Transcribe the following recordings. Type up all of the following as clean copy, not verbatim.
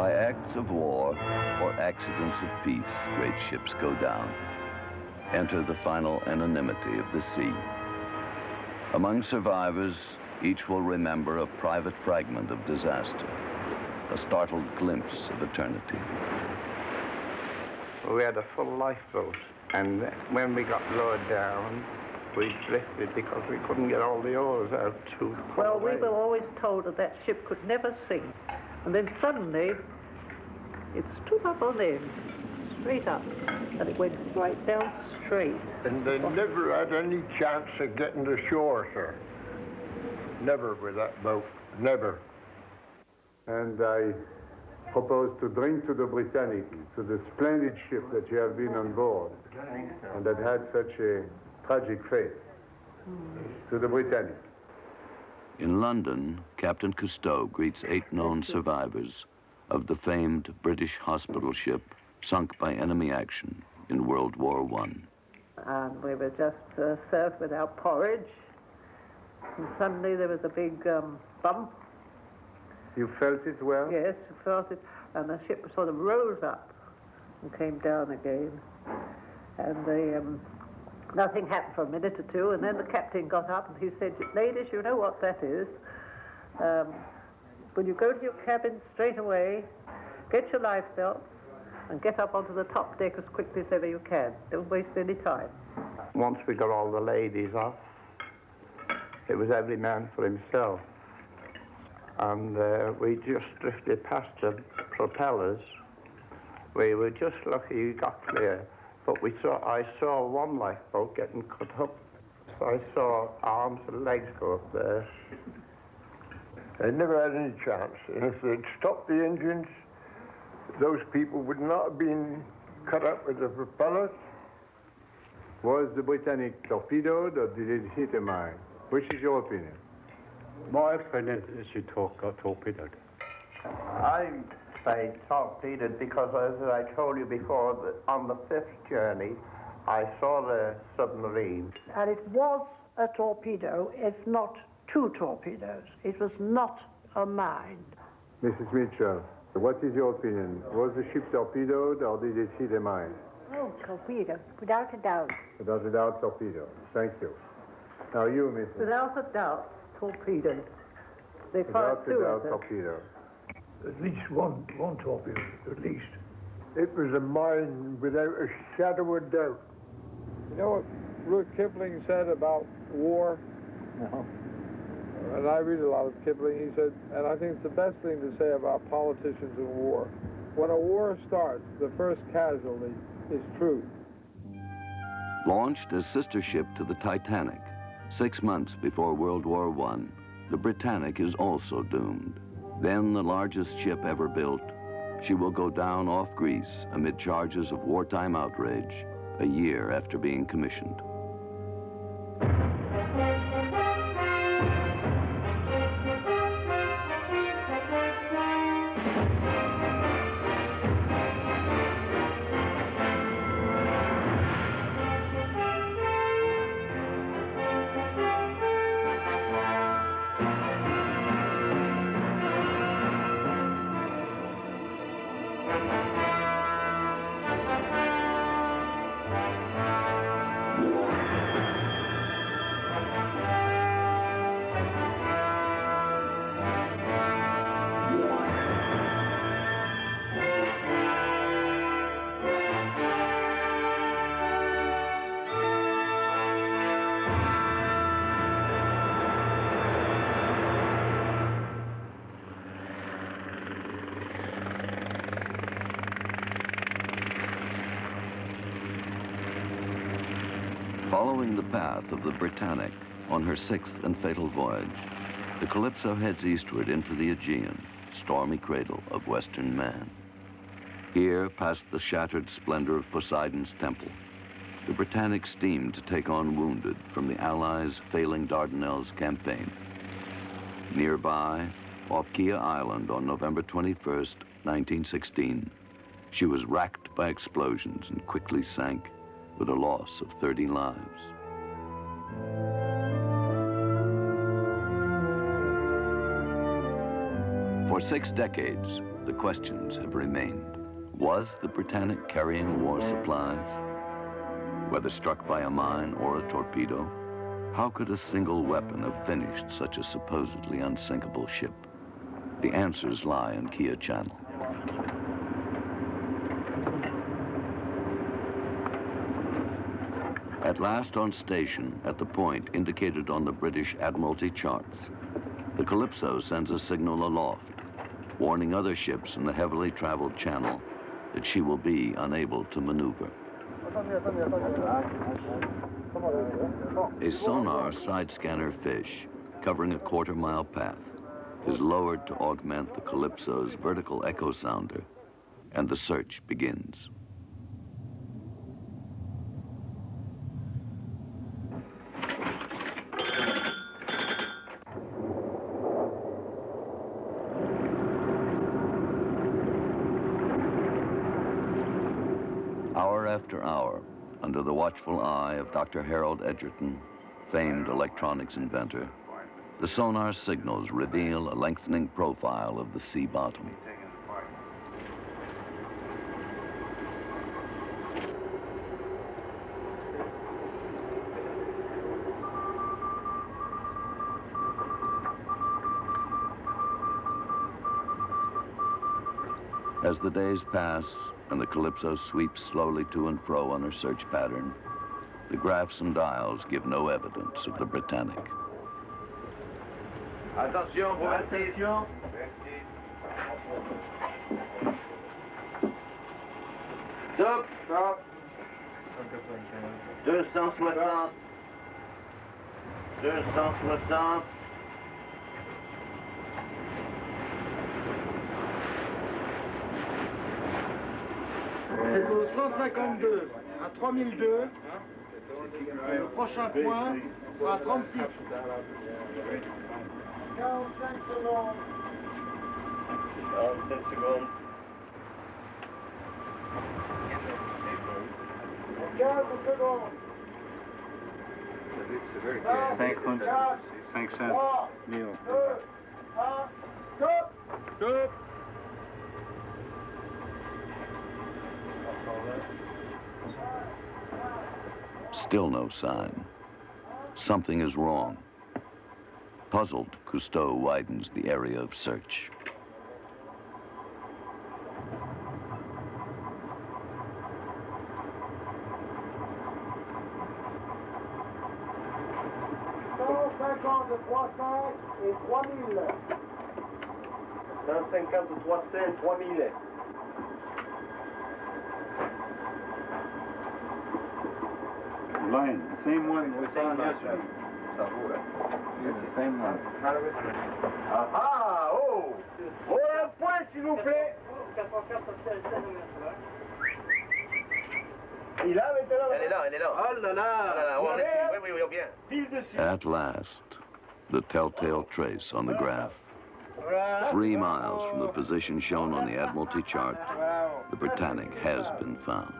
By acts of war or accidents of peace, great ships go down. Enter the final anonymity of the sea. Among survivors, each will remember a private fragment of disaster, a startled glimpse of eternity. We had a full lifeboat, and when we got lowered down, we drifted because we couldn't get all the oars out too far Well, away. we were always told that that ship could never sink. And then suddenly, it stood up on end, straight up, and it went right down straight. And they never had any chance of getting to shore, sir. Never with that boat, never. And I propose to drink to the Britannic, to the splendid ship that you have been on board, and that had such a tragic fate. To the Britannic. In London, Captain Cousteau greets 8 known survivors of the famed British hospital ship sunk by enemy action in World War I. And we were just served with our porridge. And suddenly there was a big bump. You felt it well? Yes, we felt it. And the ship sort of rose up and came down again. And nothing happened for a minute or two. And then the captain got up and he said, "Ladies, you know what that is. When you go to your cabin straight away, get your life belts and get up onto the top deck as quickly as ever you can. Don't waste any time." Once we got all the ladies off, it was every man for himself. And we just drifted past the propellers. We were just lucky we got clear. But I saw one lifeboat getting cut up. So I saw arms and legs go up there. They never had any chance. And if they'd stopped the engines, those people would not have been cut up with the propellers. Was the Britannic torpedoed or did it hit a mine? Which is your opinion? My opinion is she got torpedoed. I say torpedoed because, as I told you before, that on the 5th journey, I saw the submarine. And it was a torpedo, if not 2 torpedoes. It was not a mine. Mrs. Mitchell, what is your opinion? Was the ship torpedoed or did it hit a mine? Oh, torpedo, without a doubt. Without a doubt, torpedo. Thank you. Now you, Mrs. Without a doubt, torpedoed. They fired Without a 2 doubt, of them. torpedo. At least one torpedo, at least. It was a mine without a shadow of doubt. You know what Rudyard Kipling said about war? No. And I read a lot of Kipling. He said, and I think it's the best thing to say about politicians in war. When a war starts, the first casualty is truth. Launched as sister ship to the Titanic, 6 months before World War I, the Britannic is also doomed. Then the largest ship ever built, she will go down off Greece amid charges of wartime outrage a year after being commissioned. Following the path of the Britannic on her 6th and fatal voyage, the Calypso heads eastward into the Aegean, stormy cradle of Western man. Here, past the shattered splendor of Poseidon's temple, the Britannic steamed to take on wounded from the Allies' failing Dardanelles campaign. Nearby, off Kia Island on November 21st, 1916, she was racked by explosions and quickly sank with a loss of 30 lives. For 6 decades, the questions have remained. Was the Britannic carrying war supplies? Whether struck by a mine or a torpedo, how could a single weapon have finished such a supposedly unsinkable ship? The answers lie in Kia Channel. At last on station, at the point indicated on the British Admiralty charts, the Calypso sends a signal aloft, warning other ships in the heavily traveled channel that she will be unable to maneuver. A sonar side scanner fish, covering a quarter-mile path, is lowered to augment the Calypso's vertical echo sounder, and the search begins. Hour after hour, under the watchful eye of Dr. Harold Edgerton, famed electronics inventor, the sonar signals reveal a lengthening profile of the sea bottom. As the days pass and the Calypso sweeps slowly to and fro on her search pattern, the graphs and dials give no evidence of the Britannic. Attention, attention. Stop. Stop. 260. 260. C'est au 152 à 3002. Le prochain point sera à 36. 45 secondes. 47 secondes. 15 secondes. 500 000. 2, 1, stop. Stop. Still no sign. Something is wrong. Puzzled, Cousteau widens the area of search. de 300 et 3000. 150 ou 300 et 3000. Line, the same one we saw yesterday. It's the same one. Ah, oh! Oh, un point, s'il vous plaît! Il a maintenant... Elle est là. Oh là là! Oui, bien. Pile dessus. At last, the telltale trace on the graph. 3 miles from the position shown on the Admiralty chart, the Britannic has been found.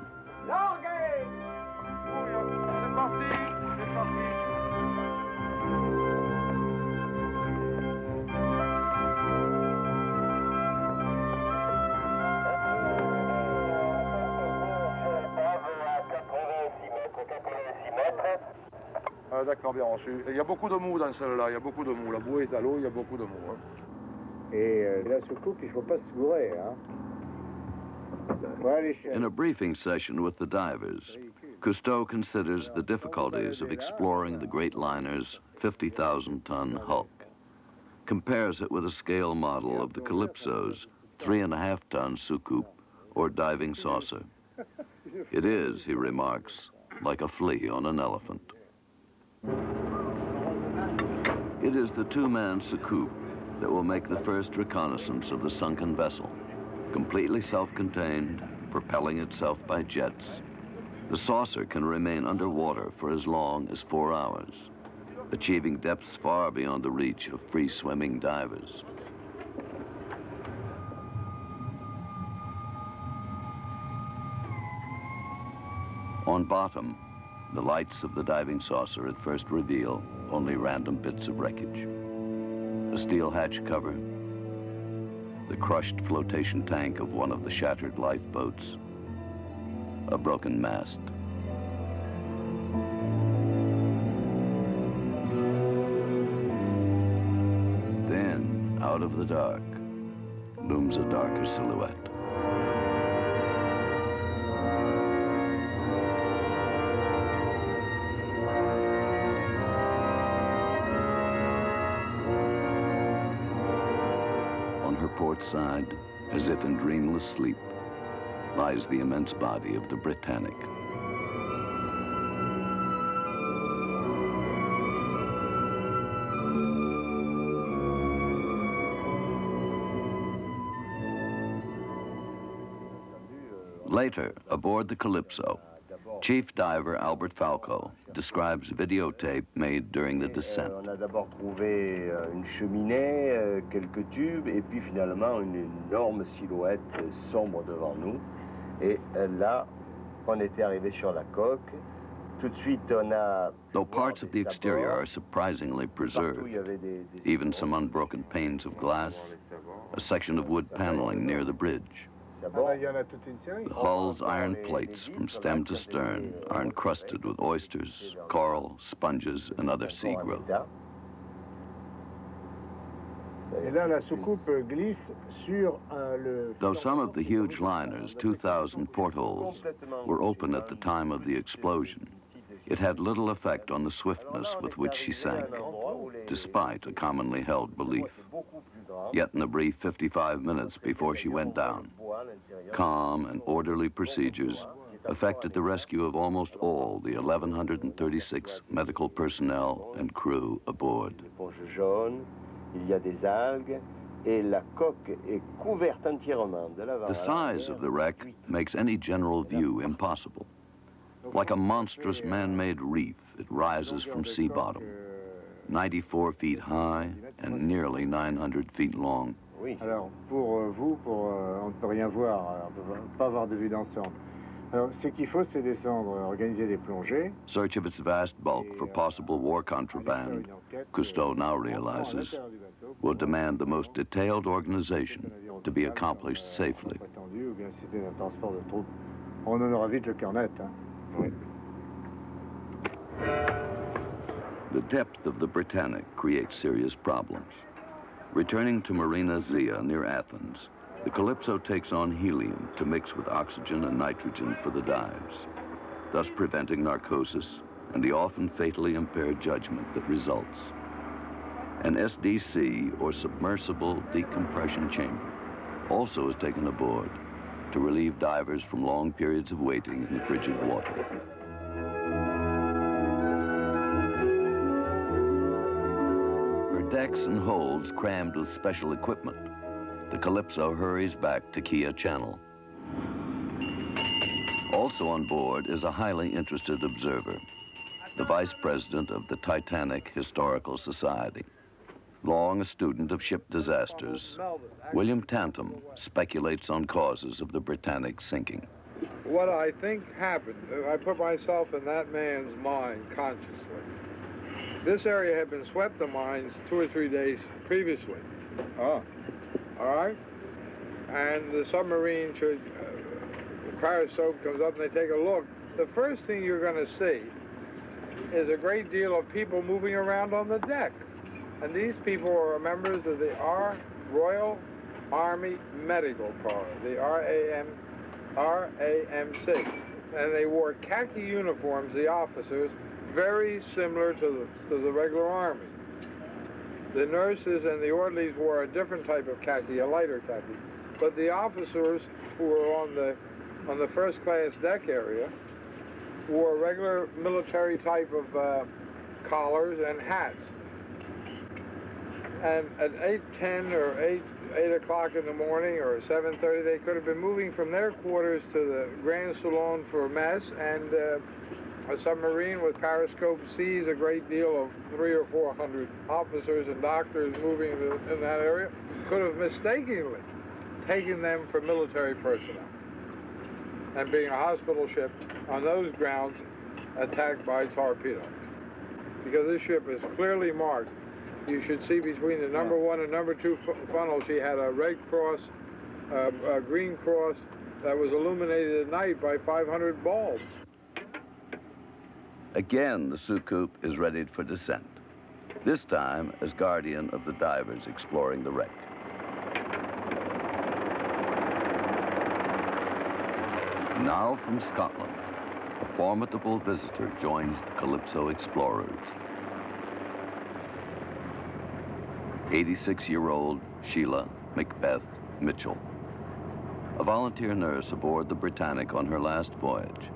D'accord, bien reçu. Il y a beaucoup de mou dans celle-là, il y a beaucoup de mou. La bouée est à l'eau, il y a beaucoup de mou. Hein. Et là, surtout qu'il ne faut pas se gourer. Hein. Ouais, In a briefing session with the divers, Cousteau considers the difficulties of exploring the great liner's 50,000-ton hulk, compares it with a scale model of the Calypso's 3.5-ton soucoupe or diving saucer. It is, he remarks, like a flea on an elephant. It is the 2-man soucoupe that will make the first reconnaissance of the sunken vessel. Completely self-contained, propelling itself by jets, the saucer can remain underwater for as long as 4 hours, achieving depths far beyond the reach of free-swimming divers. On bottom, the lights of the diving saucer at first reveal only random bits of wreckage. A steel hatch cover, the crushed flotation tank of one of the shattered lifeboats, a broken mast. Then, out of the dark, looms a darker silhouette. On her port side, as if in dreamless sleep, lies the immense body of the Britannic. Later, aboard the Calypso, Chief Diver Albert Falco describes videotape made during the descent. On a d'abord trouvé une cheminée, quelques tubes, et puis finalement une énorme silhouette sombre devant nous. Et là, on était arrivé sur la coque. Tout de suite, on a... Though parts of the exterior are surprisingly preserved, even some unbroken panes of glass, a section of wood paneling near the bridge. The hull's iron plates from stem to stern are encrusted with oysters, coral, sponges, and other sea growth. Though some of the huge liner's 2,000 portholes were open at the time of the explosion, it had little effect on the swiftness with which she sank, despite a commonly held belief. Yet in the brief 55 minutes before she went down, calm and orderly procedures effected the rescue of almost all the 1,136 medical personnel and crew aboard. The size of the wreck makes any general view impossible. Like a monstrous man-made reef, it rises from sea bottom, 94 feet high and nearly 900 feet long. Alors, pour vous, on ne peut rien voir, on ne peut pas avoir de vue d'ensemble. Alors, ce qu'il faut, c'est descendre, organiser des plongées. Search of its vast bulk for possible war contraband, Cousteau now realizes, will demand the most detailed organization to be accomplished safely. On en aura vite le cœur net. The depth of the Britannic creates serious problems. Returning to Marina Zia near Athens, the Calypso takes on helium to mix with oxygen and nitrogen for the dives, thus preventing narcosis and the often fatally impaired judgment that results. An SDC, or submersible decompression chamber, also is taken aboard to relieve divers from long periods of waiting in the frigid water. Decks and holds crammed with special equipment, the Calypso hurries back to Kia Channel. Also on board is a highly interested observer, the vice president of the Titanic Historical Society. Long a student of ship disasters, William Tantum speculates on causes of the Britannic sinking. What I think happened, I put myself in that man's mind consciously. This area had been swept of mines 2 or 3 days previously. Oh. All right? And the submarine should, the periscope comes up and they take a look. The first thing you're going to see is a great deal of people moving around on the deck. And these people are members of the Royal Army Medical Corps, the RAMC. And they wore khaki uniforms, the officers, very similar to the regular Army. The nurses and the orderlies wore a different type of khaki, a lighter khaki. But the officers who were on the first class deck area wore regular military type of collars and hats. And at 8:10 or 8 o'clock in the morning or 7:30, they could have been moving from their quarters to the Grand Salon for mess, and a submarine with periscope sees a great deal of 300 or 400 officers and doctors moving in that area, could have mistakenly taken them for military personnel. And being a hospital ship, on those grounds, attacked by torpedo. Because this ship is clearly marked you should see between the number 1 and number 2 funnel, she had a red cross, a green cross that was illuminated at night by 500 bulbs. Again, the Soucoupe is readied for descent, this time as guardian of the divers exploring the wreck. Now from Scotland, a formidable visitor joins the Calypso explorers. 86-year-old Sheila Macbeth Mitchell, a volunteer nurse aboard the Britannic on her last voyage.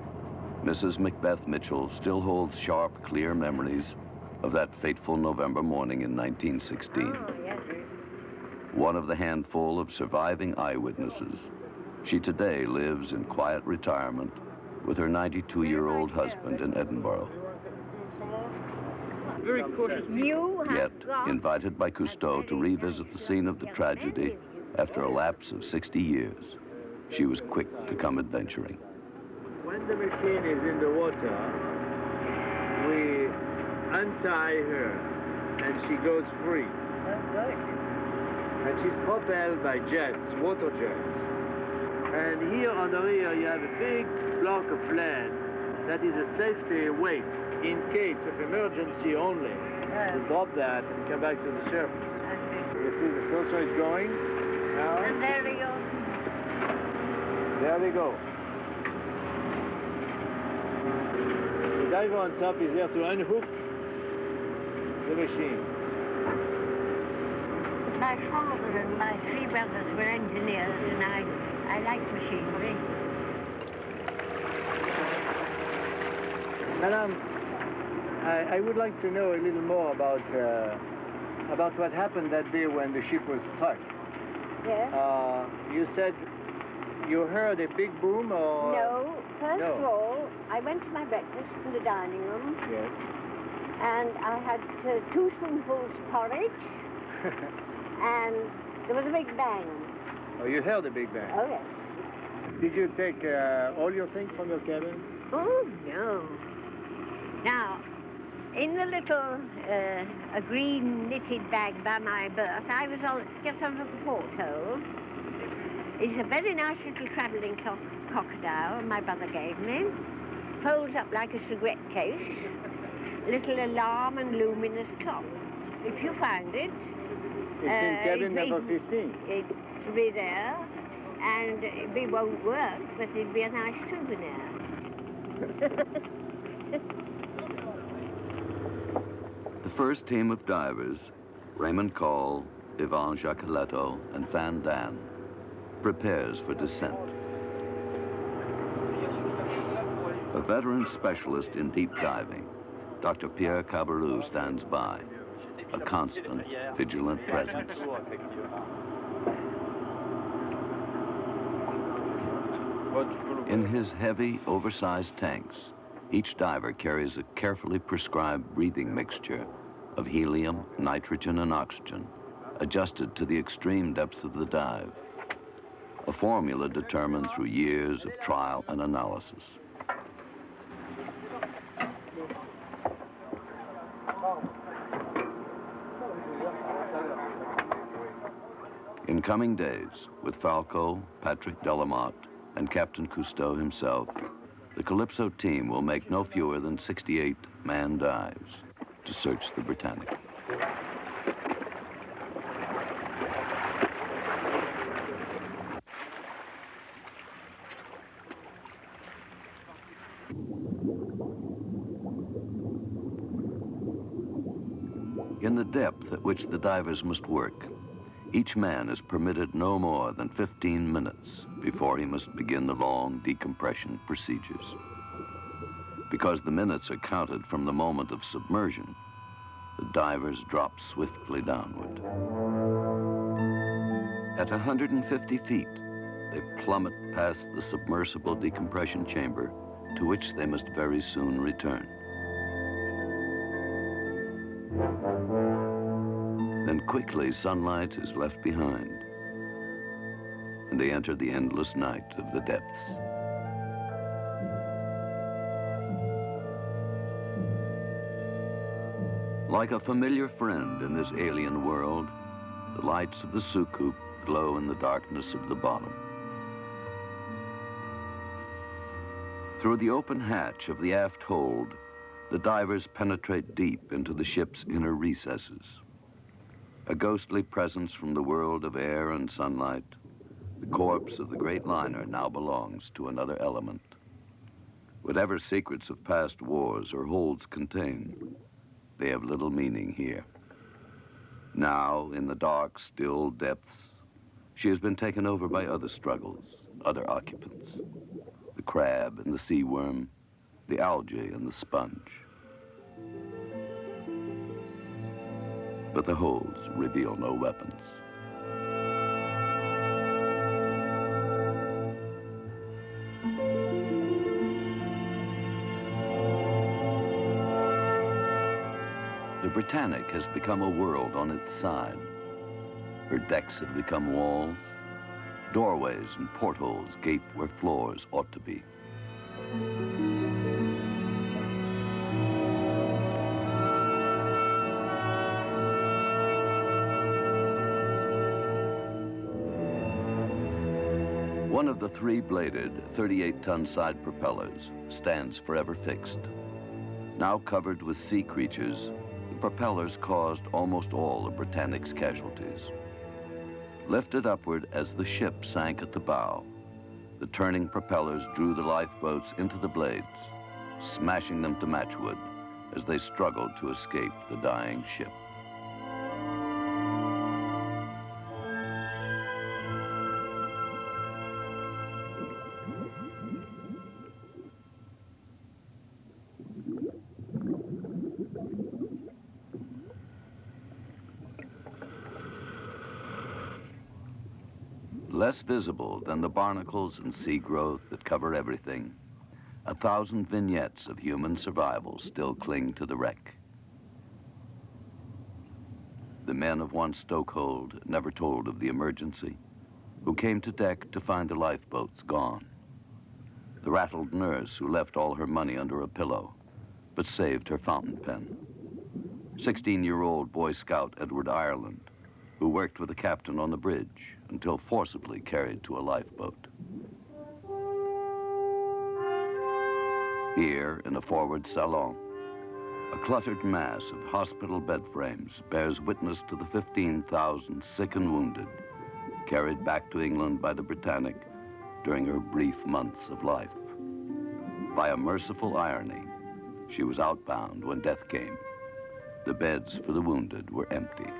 Mrs. Macbeth Mitchell still holds sharp, clear memories of that fateful November morning in 1916. Oh, yes. One of the handful of surviving eyewitnesses, she today lives in quiet retirement with her 92-year-old husband in Edinburgh. Very cautious. Yet, invited by Cousteau to revisit the scene of the tragedy after a lapse of 60 years, she was quick to come adventuring. When the machine is in the water, we untie her and she goes free. And she's propelled by jets, water jets. And here on the rear you have a big block of land that is a safety weight in case of emergency only. To drop that and come back to the surface. You see the saucer is going now. And there we go. There we go. The diver on top is there to unhook the machine. My father and my 3 brothers were engineers, and I like machinery. Madame, I would like to know a little more about what happened that day when the ship was struck. Yes? You said you heard a big boom, or...? No. First of all, I went to my breakfast in the dining room. Yes. And I had 2 spoonfuls porridge. And there was a big bang. Oh, you heard a big bang? Oh, yes. Did you take all your things from your cabin? Oh, no. Now, in the little a green knitted bag by my berth, I was just under the porthole. It's a very nice little travelling crocodile my brother gave me. Folds up like a cigarette case. Little alarm and luminous top. If you find it... It's in cabin number 15. It'll be there, and it won't work, but it'll be a nice souvenir. The first team of divers, Raymond Call, Yvon Jacques, and Van Dan, prepares for descent. A veteran specialist in deep diving, Dr. Pierre Cabarrou stands by, a constant, vigilant presence. In his heavy, oversized tanks, each diver carries a carefully prescribed breathing mixture of helium, nitrogen, and oxygen, adjusted to the extreme depth of the dive, a formula determined through years of trial and analysis. In coming days, with Falco, Patrick Delamotte, and Captain Cousteau himself, the Calypso team will make no fewer than 68 manned dives to search the Britannic. In the depth at which the divers must work, each man is permitted no more than 15 minutes before he must begin the long decompression procedures. Because the minutes are counted from the moment of submersion, the divers drop swiftly downward. At 150 feet, they plummet past the submersible decompression chamber, to which they must very soon return. Then quickly sunlight is left behind, and they enter the endless night of the depths. Like a familiar friend in this alien world, the lights of the soucoupe glow in the darkness of the bottom. Through the open hatch of the aft hold, the divers penetrate deep into the ship's inner recesses. A ghostly presence from the world of air and sunlight, the corpse of the great liner now belongs to another element. Whatever secrets of past wars or holds contain, they have little meaning here. Now, in the dark, still depths, she has been taken over by other struggles, other occupants. The crab and the sea worm, the algae and the sponge. But the holds reveal no weapons. The Britannic has become a world on its side. Her decks have become walls. Doorways and portholes gape where floors ought to be. One of the three-bladed, 38-ton side propellers stands forever fixed. Now covered with sea creatures, the propellers caused almost all of Britannic's casualties. Lifted upward as the ship sank at the bow, the turning propellers drew the lifeboats into the blades, smashing them to matchwood as they struggled to escape the dying ship. Less visible than the barnacles and sea growth that cover everything, 1,000 vignettes of human survival still cling to the wreck. The men of one stokehold never told of the emergency, who came to deck to find the lifeboats gone. The rattled nurse who left all her money under a pillow, but saved her fountain pen. 16-year-old Boy Scout Edward Ireland, who worked with the captain on the bridge until forcibly carried to a lifeboat. Here, in a forward salon, a cluttered mass of hospital bed frames bears witness to the 15,000 sick and wounded carried back to England by the Britannic during her brief months of life. By a merciful irony, she was outbound when death came. The beds for the wounded were empty.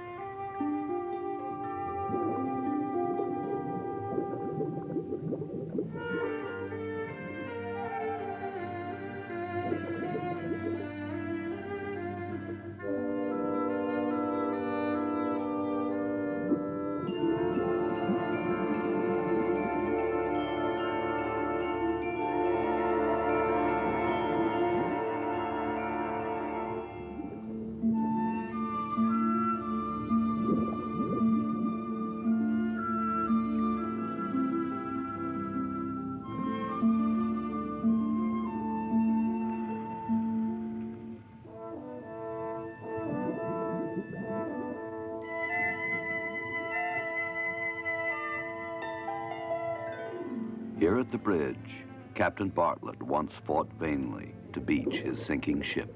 Here at the bridge, Captain Bartlett once fought vainly to beach his sinking ship.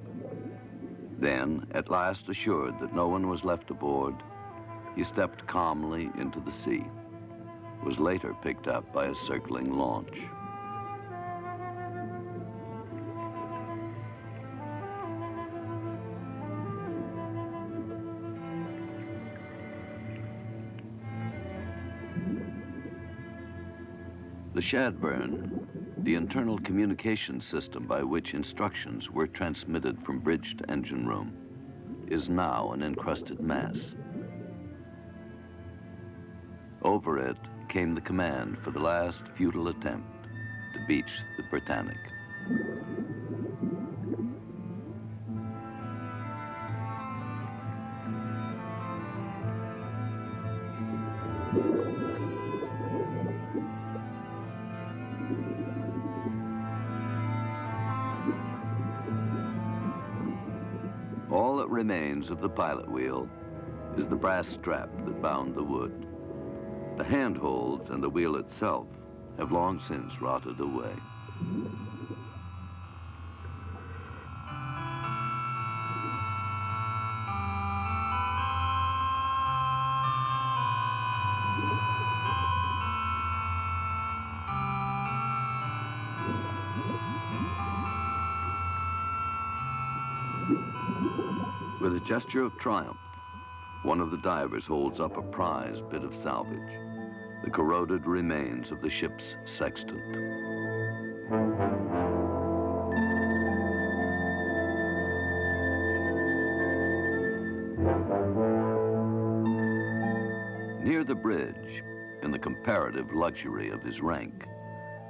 Then, at last assured that no one was left aboard, he stepped calmly into the sea, was later picked up by a circling launch. The Shadburn, the internal communication system by which instructions were transmitted from bridge to engine room, is now an encrusted mass. Over it came the command for the last futile attempt to beach the Britannic. remains of the pilot wheel is the brass strap that bound the wood. The handholds and the wheel itself have long since rotted away. With a gesture of triumph, one of the divers holds up a prized bit of salvage, the corroded remains of the ship's sextant. Near the bridge, in the comparative luxury of his rank,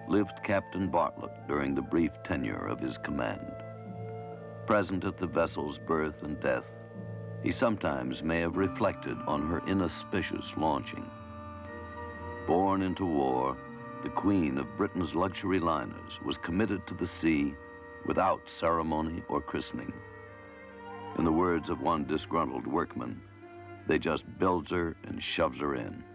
lived Captain Bartlett during the brief tenure of his command. Present at the vessel's birth and death, he sometimes may have reflected on her inauspicious launching. Born into war, the queen of Britain's luxury liners was committed to the sea without ceremony or christening. In the words of one disgruntled workman, they just builds her and shoves her in.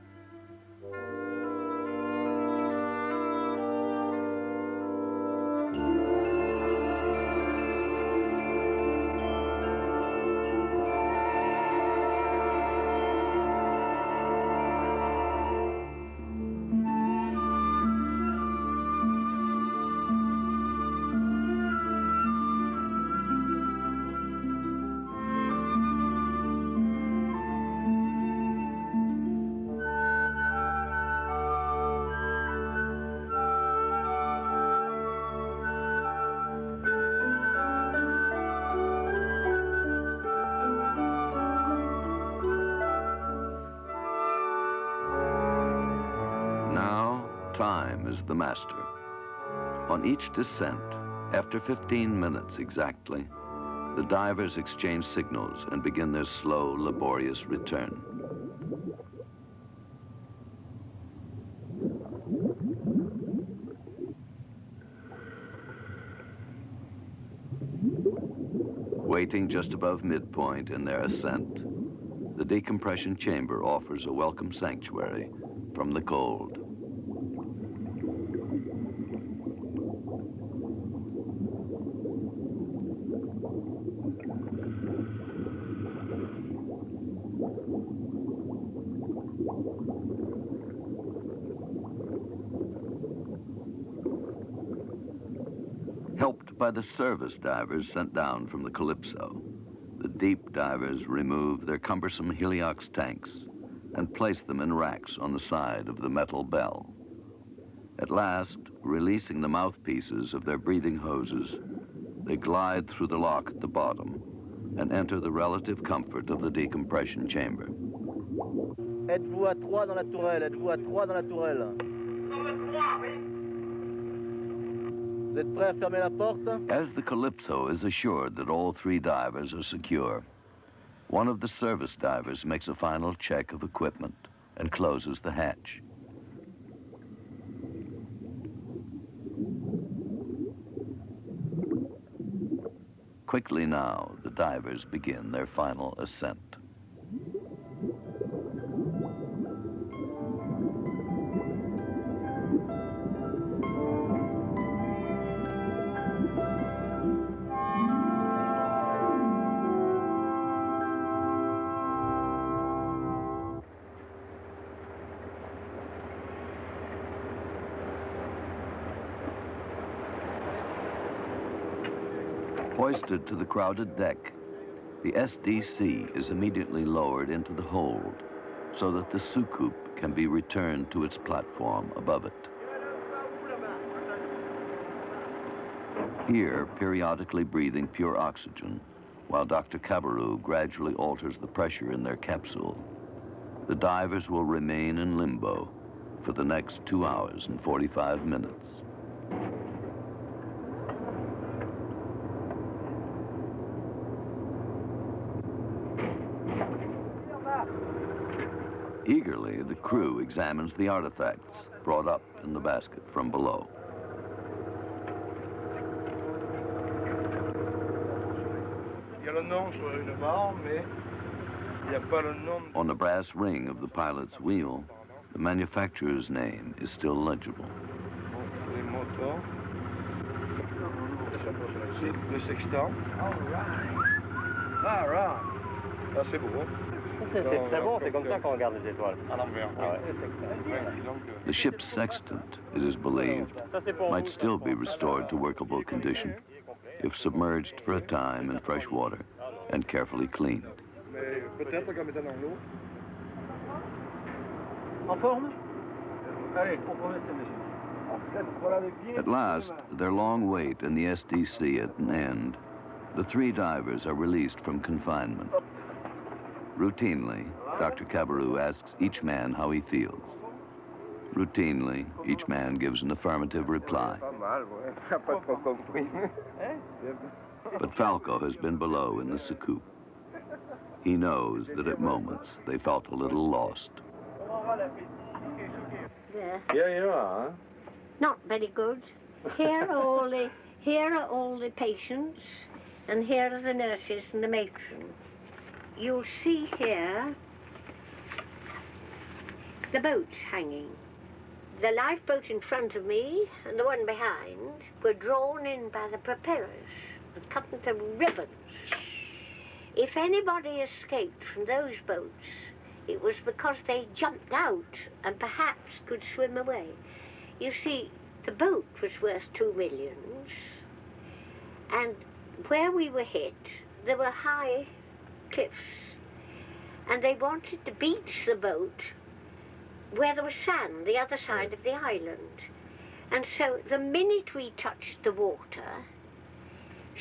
Time is the master. On each descent, after 15 minutes exactly, the divers exchange signals and begin their slow, laborious return. Waiting just above midpoint in their ascent, the decompression chamber offers a welcome sanctuary from the cold. Helped by the service divers sent down from the Calypso, the deep divers remove their cumbersome heliox tanks and place them in racks on the side of the metal bell. At last, releasing the mouthpieces of their breathing hoses, they glide through the lock at the bottom and enter the relative comfort of the decompression chamber. Êtes-vous à 3 dans la tourelle? Êtes-vous à 3 dans la tourelle? Vous êtes prêts à fermer la porte? As the Calypso is assured that all 3 divers are secure, one of the service divers makes a final check of equipment and closes the hatch. Quickly now, the divers begin their final ascent. Hoisted to the crowded deck, the SDC is immediately lowered into the hold so that the soucoupe can be returned to its platform above it. Here, periodically breathing pure oxygen, while Dr. Cabarrou gradually alters the pressure in their capsule, the divers will remain in limbo for the next 2 hours and 45 minutes. Eagerly, the crew examines the artifacts brought up in the basket from below. Il y a le nom sur une barre, mais il n'y a pas le nom. On the brass ring of the pilot's wheel, the manufacturer's name is still legible. Les moteurs. Le sextant. All right. Ça, c'est beau. C'est très bon, c'est comme ça qu'on regarde les étoiles. À l'envers. Ah ouais. The ship's sextant, it is believed, might still be restored to workable condition if submerged for a time in fresh water and carefully cleaned. Mais peut-être qu'en mettant dans l'eau. En forme? Allez, on prend cette machine. At last, their long wait in the SDC at an end, the three divers are released from confinement. Routinely, Dr. Cabarrou asks each man how he feels. Routinely, each man gives an affirmative reply. But Falco has been below in the Soucoupe. He knows that at moments they felt a little lost. There. Here you are. Not very good. Here are all the patients, and here are the nurses and the matron. You'll see here the boats hanging. The lifeboat in front of me and the one behind were drawn in by the propellers and cut into ribbons. If anybody escaped from those boats, it was because they jumped out and perhaps could swim away. You see, the boat was worth 2 million, and where we were hit, there were high cliffs, and they wanted to beach the boat where there was sand, the other side of the island. And so the minute we touched the water,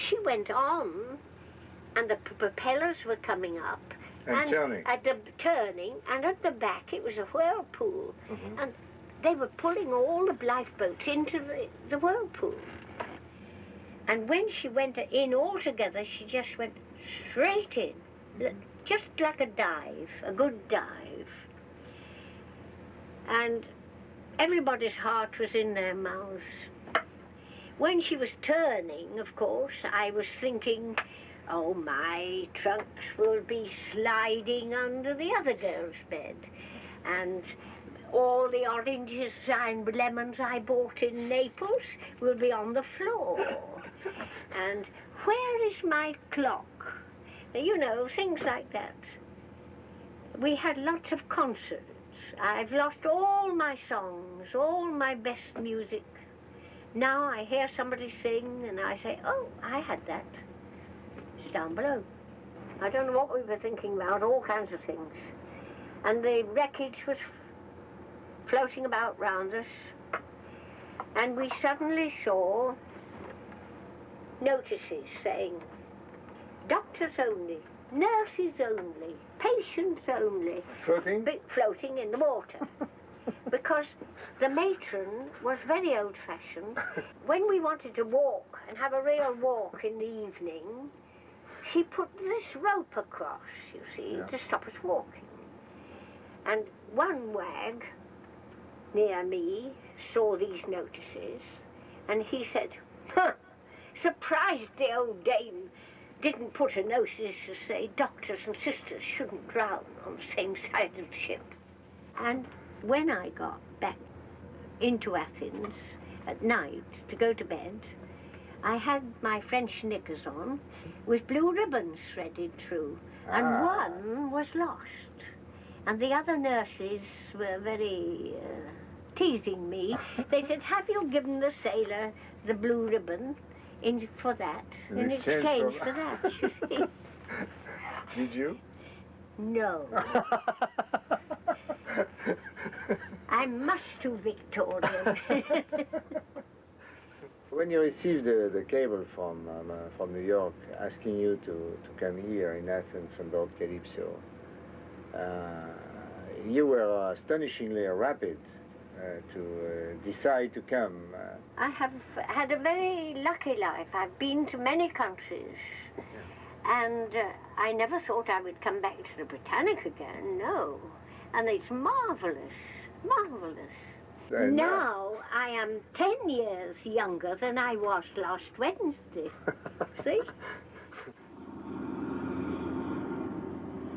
she went on, and the propellers were coming up, And turning. at the turning, and at the back it was a whirlpool, and they were pulling all the lifeboats into the whirlpool. And when she went in altogether, she just went straight in, just like a dive, a good dive. And everybody's heart was in their mouths. When she was turning, of course, I was thinking, oh, my trunks will be sliding under the other girl's bed. And all the oranges and lemons I bought in Naples will be on the floor. And where is my clock? You know, things like that. We had lots of concerts. I've lost all my songs, all my best music. Now I hear somebody sing and I say, oh, I had that. It's down below. I don't know what we were thinking about, all kinds of things. And the wreckage was floating about round us, and we suddenly saw notices saying, doctors only, nurses only, patients only. Floating? Floating in the water. Because the matron was very old-fashioned. When we wanted to walk and have a real walk in the evening, she put this rope across, you see, to stop us walking. And one wag near me saw these notices, and he said, huh, surprised the old dame didn't put a notice to say doctors and sisters shouldn't drown on the same side of the ship. And when I got back into Athens at night to go to bed, I had my French knickers on with blue ribbons threaded through, and one was lost. And the other nurses were very teasing me. They said, have you given the sailor the blue ribbon for that? In exchange for that, you see. Did you? No. I'm much too Victorian. When you received the cable from New York asking you to come here in Athens on board Calypso, you were astonishingly rapid to decide to come. I have had a very lucky life. I've been to many countries, and I never thought I would come back to the Britannic again, no. And it's marvelous, marvelous. Now I am 10 years younger than I was last Wednesday. See?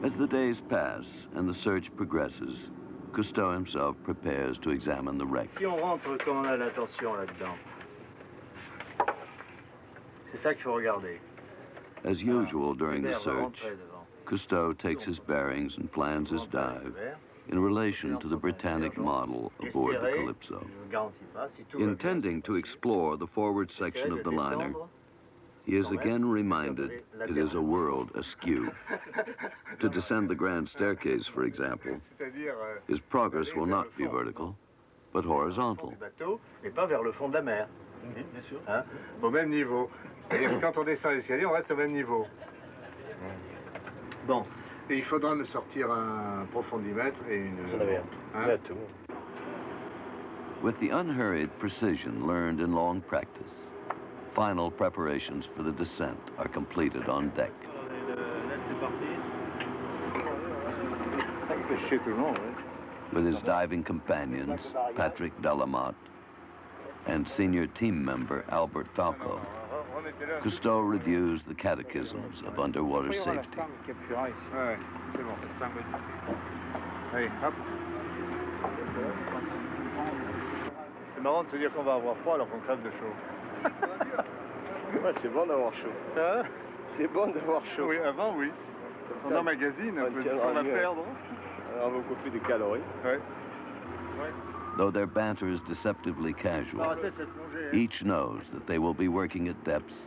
As the days pass and the search progresses, Cousteau himself prepares to examine the wreck. Si on rentre comme on a l'intention là-dedans, c'est ça qu'il faut regarder. As usual during the search, Cousteau takes his bearings and plans his dive in relation to the Britannic model aboard the Calypso. Intending to explore the forward section of the liner, he is again reminded it is a world askew. To descend the grand staircase, for example, his progress will not be vertical, but horizontal. Et pas vers le fond de la mer. Bien sûr. Hein? Au même niveau. C'est-à-dire que quand on descend l'escalier, on reste au même niveau. Bon. Et il faudra me sortir un profondimètre et une... Hein? With the unhurried precision learned in long practice, final preparations for the descent are completed on deck. With his diving companions, Patrick Delamotte, and senior team member Albert Falco, Cousteau reviews the catechisms of underwater safety. C'est marrant de se dire qu'on va avoir froid alors qu'on crève de chaud. Ouais, c'est bon d'avoir chaud. Hein? C'est bon d'avoir chaud. Oui, avant, oui. On emmagasine un peu ce qu'on va perdre. On va couper des calories. Ouais. Though their banter is deceptively casual, each knows that they will be working at depths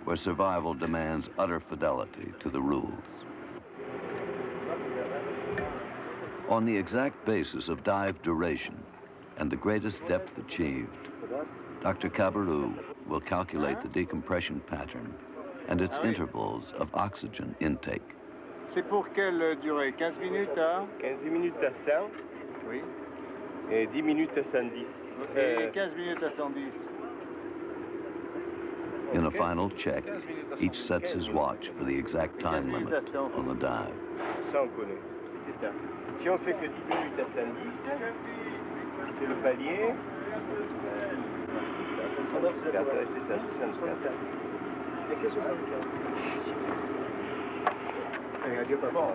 where survival demands utter fidelity to the rules. On the exact basis of dive duration and the greatest depth achieved, Dr. Cabarrou will calculate the decompression pattern and its intervals of oxygen intake. C'est pour quelle durée? 15 minutes à 15 minutes à 100. Oui. Et 10 minutes à 110. Et 15 minutes à 110. In a final check, each sets his watch for the exact time limit on the dive. Ça, on connaît. C'est ça. Si on fait que 10 minutes à 110, c'est le palier. C'est ça, 64. Il n'y a que 64. Allez, adieu, papa. Bon,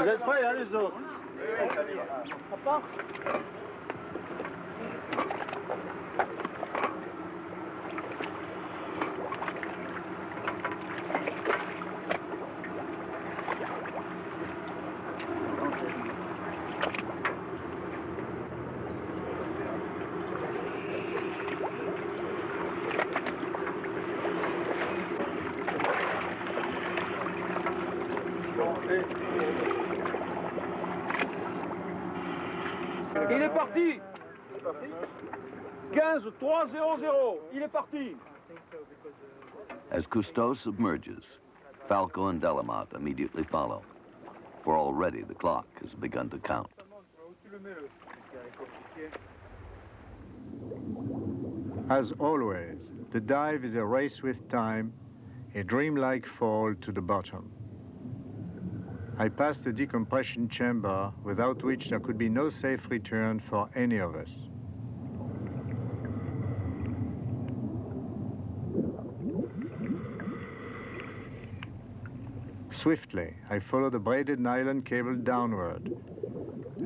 vous êtes prêts, hein, les autres? Papa? Il est parti. 15-3-0-0. Il est parti. As Cousteau submerges, Falco and Delamotte immediately follow, for already the clock has begun to count. As always, the dive is a race with time, a dreamlike fall to the bottom. I passed the decompression chamber, without which there could be no safe return for any of us. Swiftly, I follow the braided nylon cable downward,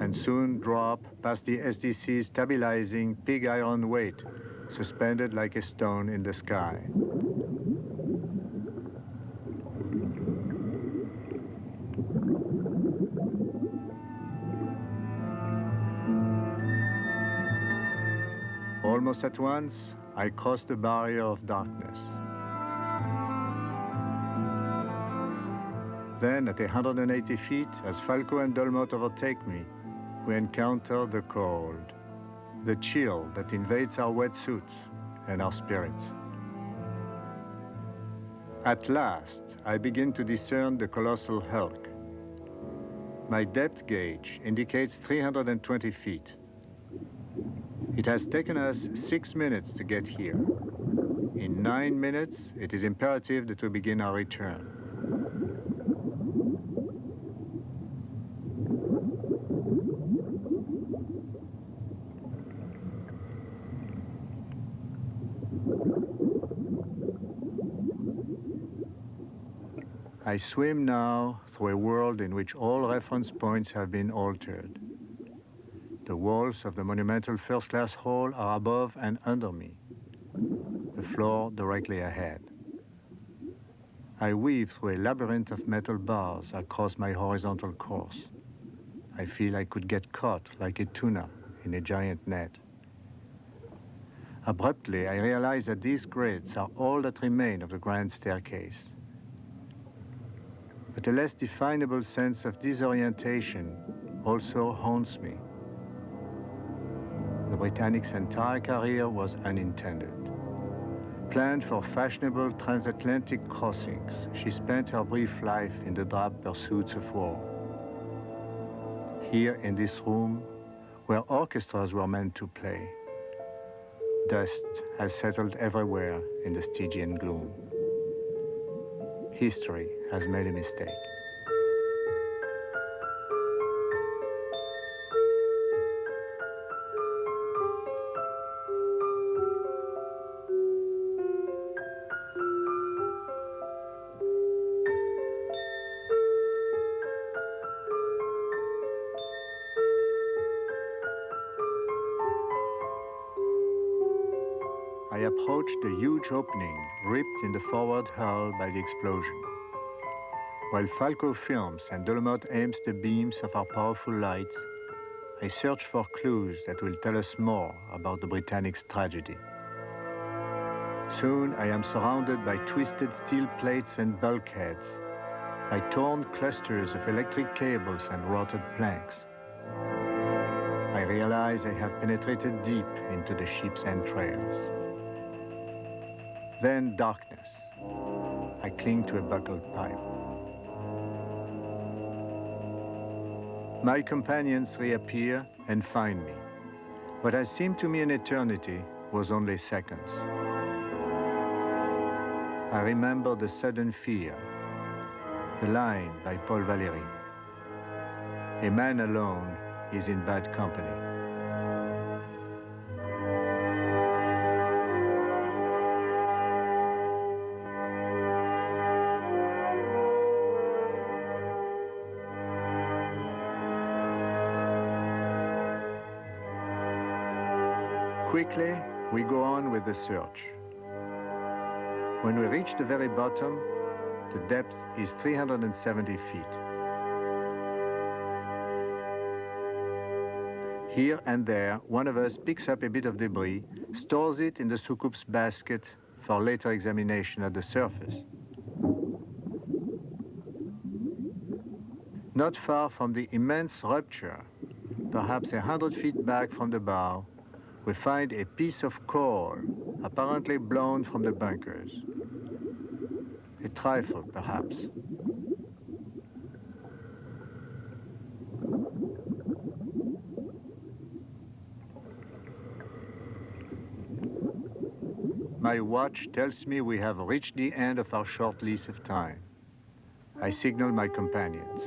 and soon drop past the SDC's stabilizing pig iron weight, suspended like a stone in the sky. Almost at once, I crossed the barrier of darkness. Then, at 180 feet, as Falco and Delamotte overtake me, we encounter the cold, the chill that invades our wetsuits and our spirits. At last, I begin to discern the colossal hulk. My depth gauge indicates 320 feet. It has taken us 6 minutes to get here. In 9 minutes, it is imperative that we begin our return. I swim now through a world in which all reference points have been altered. The walls of the monumental first-class hall are above and under me, the floor directly ahead. I weave through a labyrinth of metal bars across my horizontal course. I feel I could get caught like a tuna in a giant net. Abruptly, I realize that these grids are all that remain of the grand staircase. But a less definable sense of disorientation also haunts me. The Britannic's entire career was unintended. Planned for fashionable transatlantic crossings, she spent her brief life in the drab pursuits of war. Here in this room, where orchestras were meant to play, dust has settled everywhere in the Stygian gloom. History has made a mistake. I approached the huge opening ripped in the forward hull by the explosion. While Falco films and Dolomote aims the beams of our powerful lights, I search for clues that will tell us more about the Britannic's tragedy. Soon I am surrounded by twisted steel plates and bulkheads, by torn clusters of electric cables and rotted planks. I realize I have penetrated deep into the ship's entrails. Then darkness. I cling to a buckled pipe. My companions reappear and find me. What has seemed to me an eternity was only seconds. I remember the sudden fear, the line by Paul Valéry. A man alone is in bad company. Quickly, we go on with the search. When we reach the very bottom, the depth is 370 feet. Here and there, one of us picks up a bit of debris, stores it in the soucoup's basket for later examination at the surface. Not far from the immense rupture, perhaps 100 feet back from the bow, we find a piece of coal, apparently blown from the bunkers. A trifle, perhaps. My watch tells me we have reached the end of our short lease of time. I signal my companions.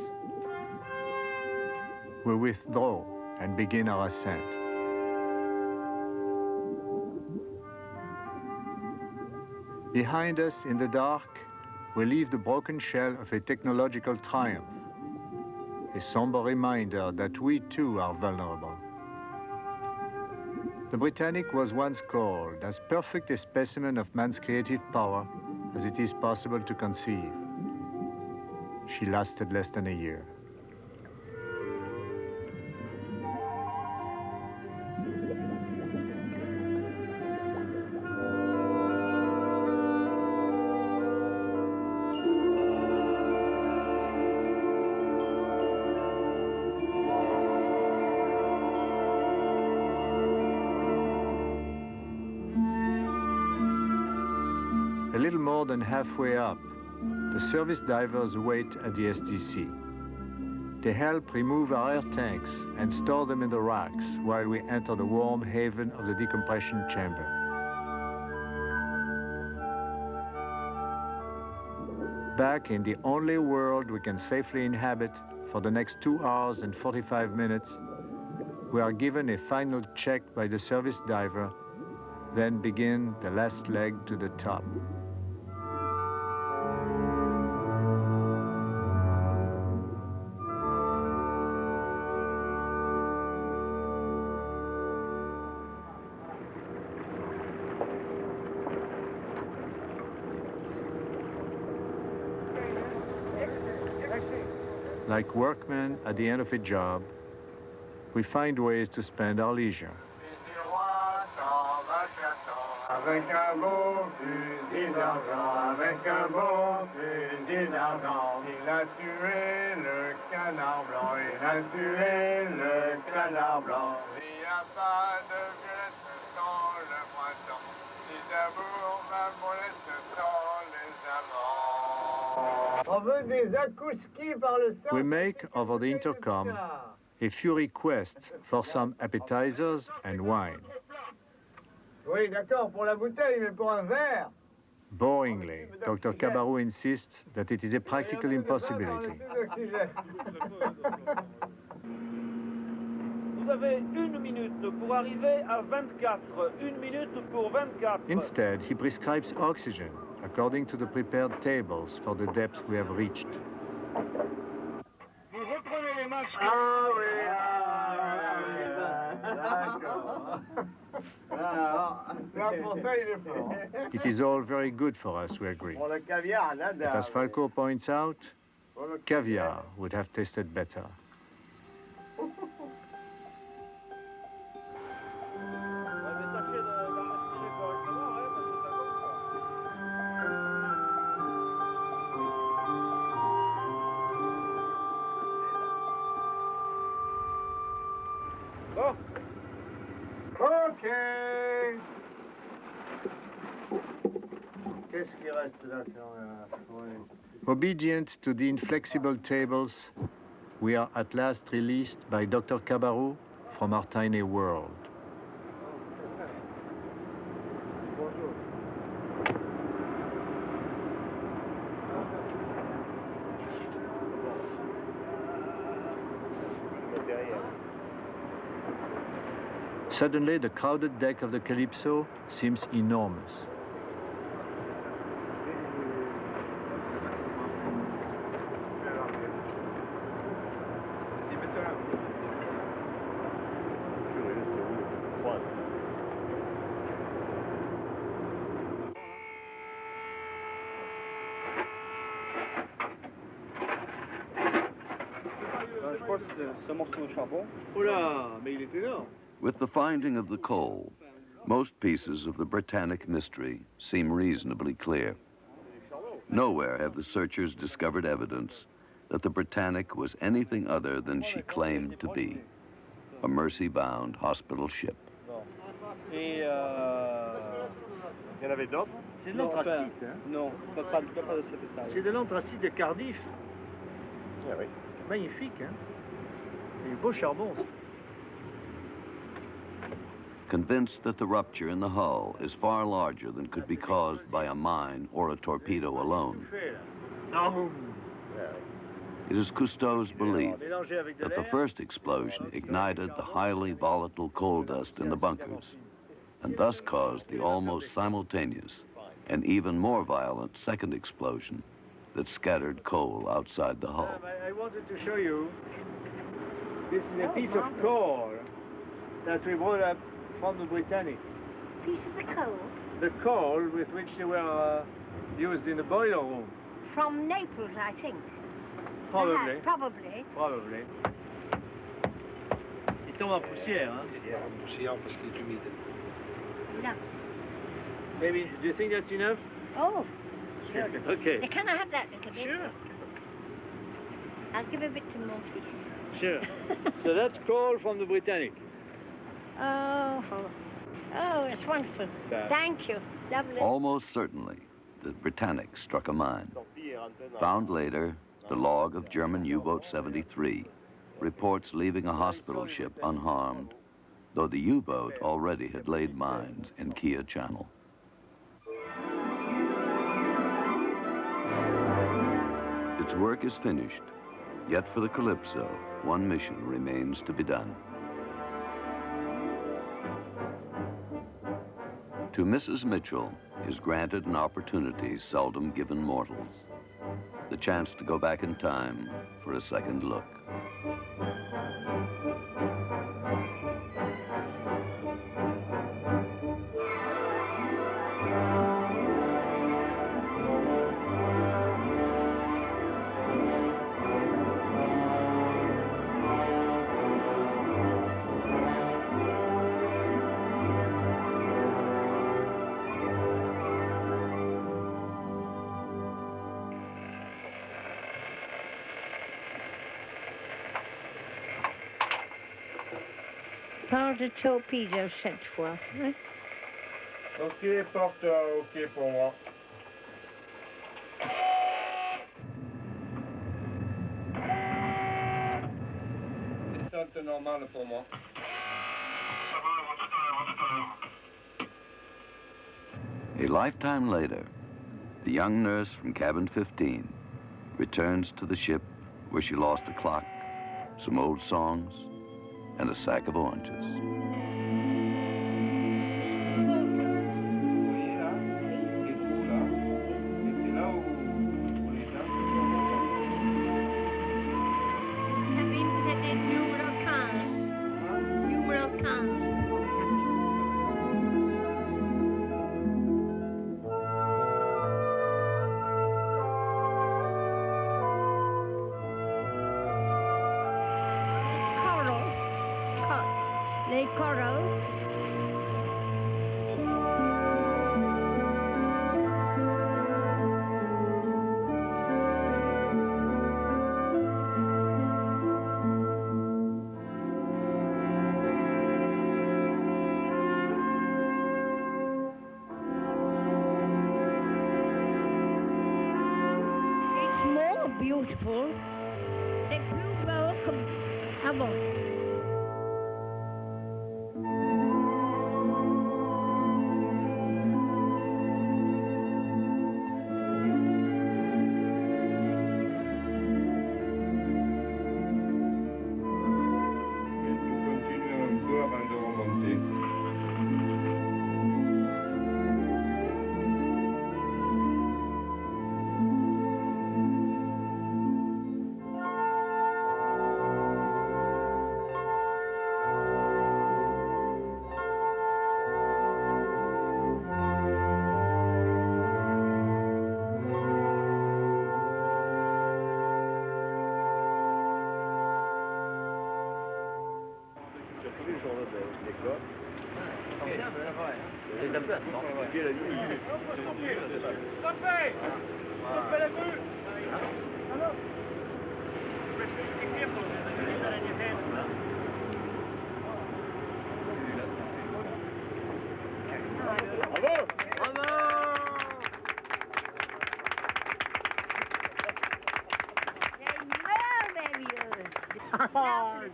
We withdraw and begin our ascent. Behind us in the dark, we leave the broken shell of a technological triumph, a somber reminder that we too are vulnerable. The Britannic was once called as perfect a specimen of man's creative power as it is possible to conceive. She lasted less than a year. A little more than halfway up, the service divers wait at the SDC. They help remove our air tanks and store them in the racks while we enter the warm haven of the decompression chamber. Back in the only world we can safely inhabit for the next 2 hours and 45 minutes, we are given a final check by the service diver, then begin the last leg to the top. Like workmen at the end of a job, we find ways to spend our leisure. Avec un beau fusil d'argent, avec un beau fusil d'argent, il a tué le canard blanc, il a tué le canard blanc. Il n'y a pas de violette sans le printemps, ni d'amour, ma molette sans les amants. On veut des akouskis par le sang. We make over the intercom a few requests for some appetizers and wine. Oui, d'accord, pour la bouteille, mais pour un verre. Boringly, Dr. Cabarrou insists that it is a practical impossibility. Vous avez 1 minute pour arriver à 24. 1 minute pour 24. Instead, he prescribes oxygen according to the prepared tables for the depth we have reached. Vous reprenez les masques. It is all very good for us, we agree. But as Falco points out, caviar would have tasted better. Okay. Qu'est-ce qui reste là? Obedient to the inflexible tables, we are at last released by Dr. Cabarrou from our tiny world. Suddenly, the crowded deck of the Calypso seems enormous. With the finding of the coal, most pieces of the Britannic mystery seem reasonably clear. Nowhere have the searchers discovered evidence that the Britannic was anything other than she claimed to be, a mercy-bound hospital ship. Il y en avait d'autres? C'est de l'anthracite, hein? Non, pas de cette taille. C'est de l'anthracite de Cardiff. Ah oui. Magnifique, hein? Et beau charbon. Convinced that the rupture in the hull is far larger than could be caused by a mine or a torpedo alone. It is Cousteau's belief that the first explosion ignited the highly volatile coal dust in the bunkers and thus caused the almost simultaneous and even more violent second explosion that scattered coal outside the hull. I wanted to show you, this is a piece of coal that we brought up from the Britannic. Piece of the coal? The coal with which they were used in the boiler room. From Naples, I think. Probably. Probably. Probably. Il tombe en poussière, hein? Poussière parce qu'il est humide. Enough. Maybe, do you think that's enough? Oh, sure. Okay. Can I have that little bit? Sure. I'll give a bit to Morty. Sure. So that's coal from the Britannic. Oh, it's wonderful. Thank you. Lovely. Almost certainly, the Britannic struck a mine. Found later, the log of German U-boat 73 reports leaving a hospital ship unharmed, though the U-boat already had laid mines in Kia Channel. Its work is finished, yet for the Calypso, one mission remains to be done. To Mrs. Mitchell is granted an opportunity seldom given mortals, the chance to go back in time for a second look. pas de torpedo cette fois. Hein? Ok, porte ok pour moi. Descente normale pour moi. A lifetime later, the young nurse from cabin 15 returns to the ship where she lost a clock, some old songs, and a sack of oranges. Les coraux. It's more beautiful. C'est plus beau qu'avant.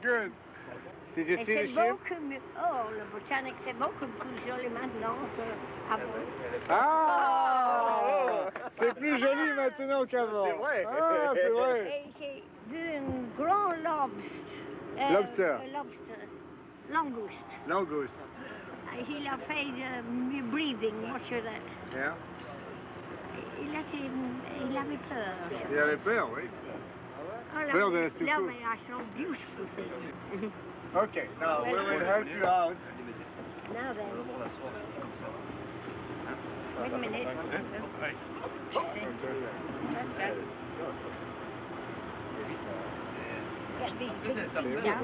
Good. Did you see the ship? Beaucoup mieux. Oh, le Britannic, c'est beaucoup plus joli maintenant qu'avant. Ah! C'est plus joli maintenant qu'avant. C'est vrai. Ah, c'est vrai. Et j'ai vu un grand Lobster. Lobster. Langouste. Langouste. Il a fait du breathing, watch that. Yeah. Il avait peur. Il avait peur, oui. Peur de la soucoupe. Lovely, I saw beautiful things. Okay, now we will help you out. Now then. Wait a minute. Get these big feet down.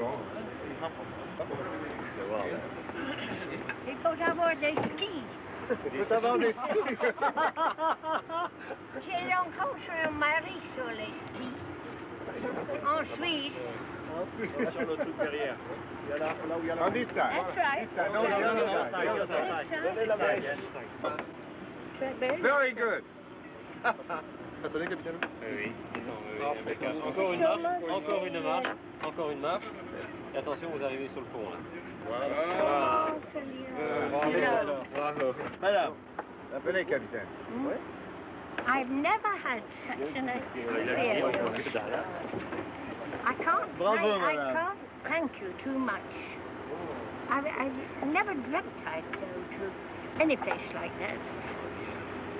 Il faut avoir des skis. Il faut avoir des skis. J'ai rencontré un mari sur les skis. En Suisse. Sur le truc derrière. On this side. That's right. This side. No, Very good. Attendez, capitaine. Oui. Encore une marche, encore une marche, encore une marche. Et attention, vous arrivez sur le pont là. Voilà. Bravo. Bravo. Madame, appelez capitaine. I've never had such an experience. I can't thank you too much. I've never dreamt I'd go to any place like that.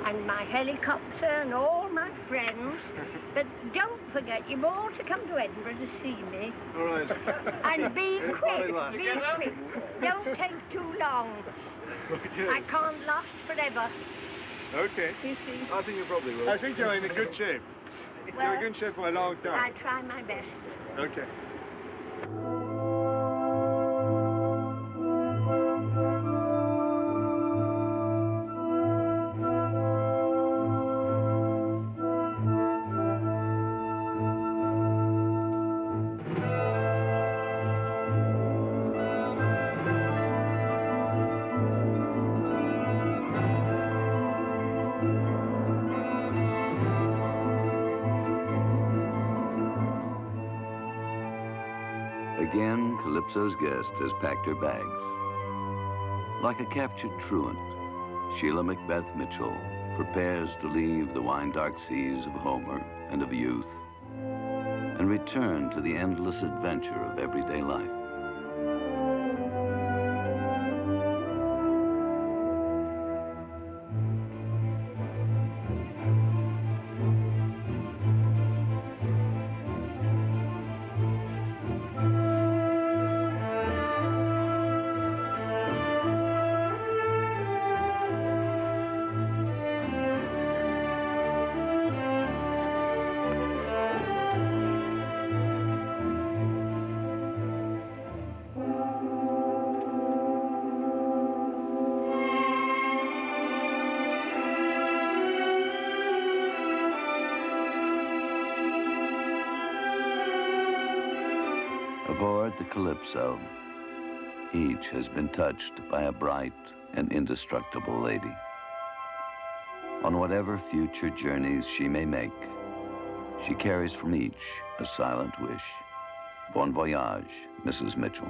And my helicopter and all my friends. But don't forget, you've all to come to Edinburgh to see me. All right. And be quick, be quick. Don't take too long. I can't last forever. Okay. You see? I think you probably will. I think you're in a good shape. You're in good shape for a long time. I try my best. Okay. Again, Calypso's guest has packed her bags. Like a captured truant, Sheila Macbeth Mitchell prepares to leave the wine-dark seas of Homer and of youth and return to the endless adventure of everyday life. Aboard the Calypso, each has been touched by a bright and indestructible lady. On whatever future journeys she may make, she carries from each a silent wish. Bon voyage, Mrs. Mitchell.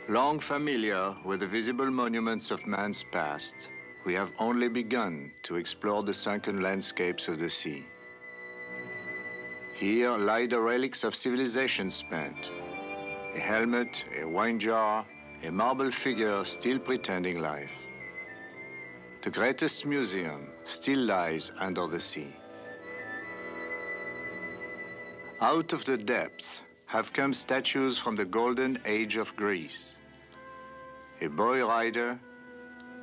Long familiar with the visible monuments of man's past, we have only begun to explore the sunken landscapes of the sea. Here lie the relics of civilization spent. A helmet, a wine jar, a marble figure still pretending life. The greatest museum still lies under the sea. Out of the depths have come statues from the golden age of Greece. A boy rider,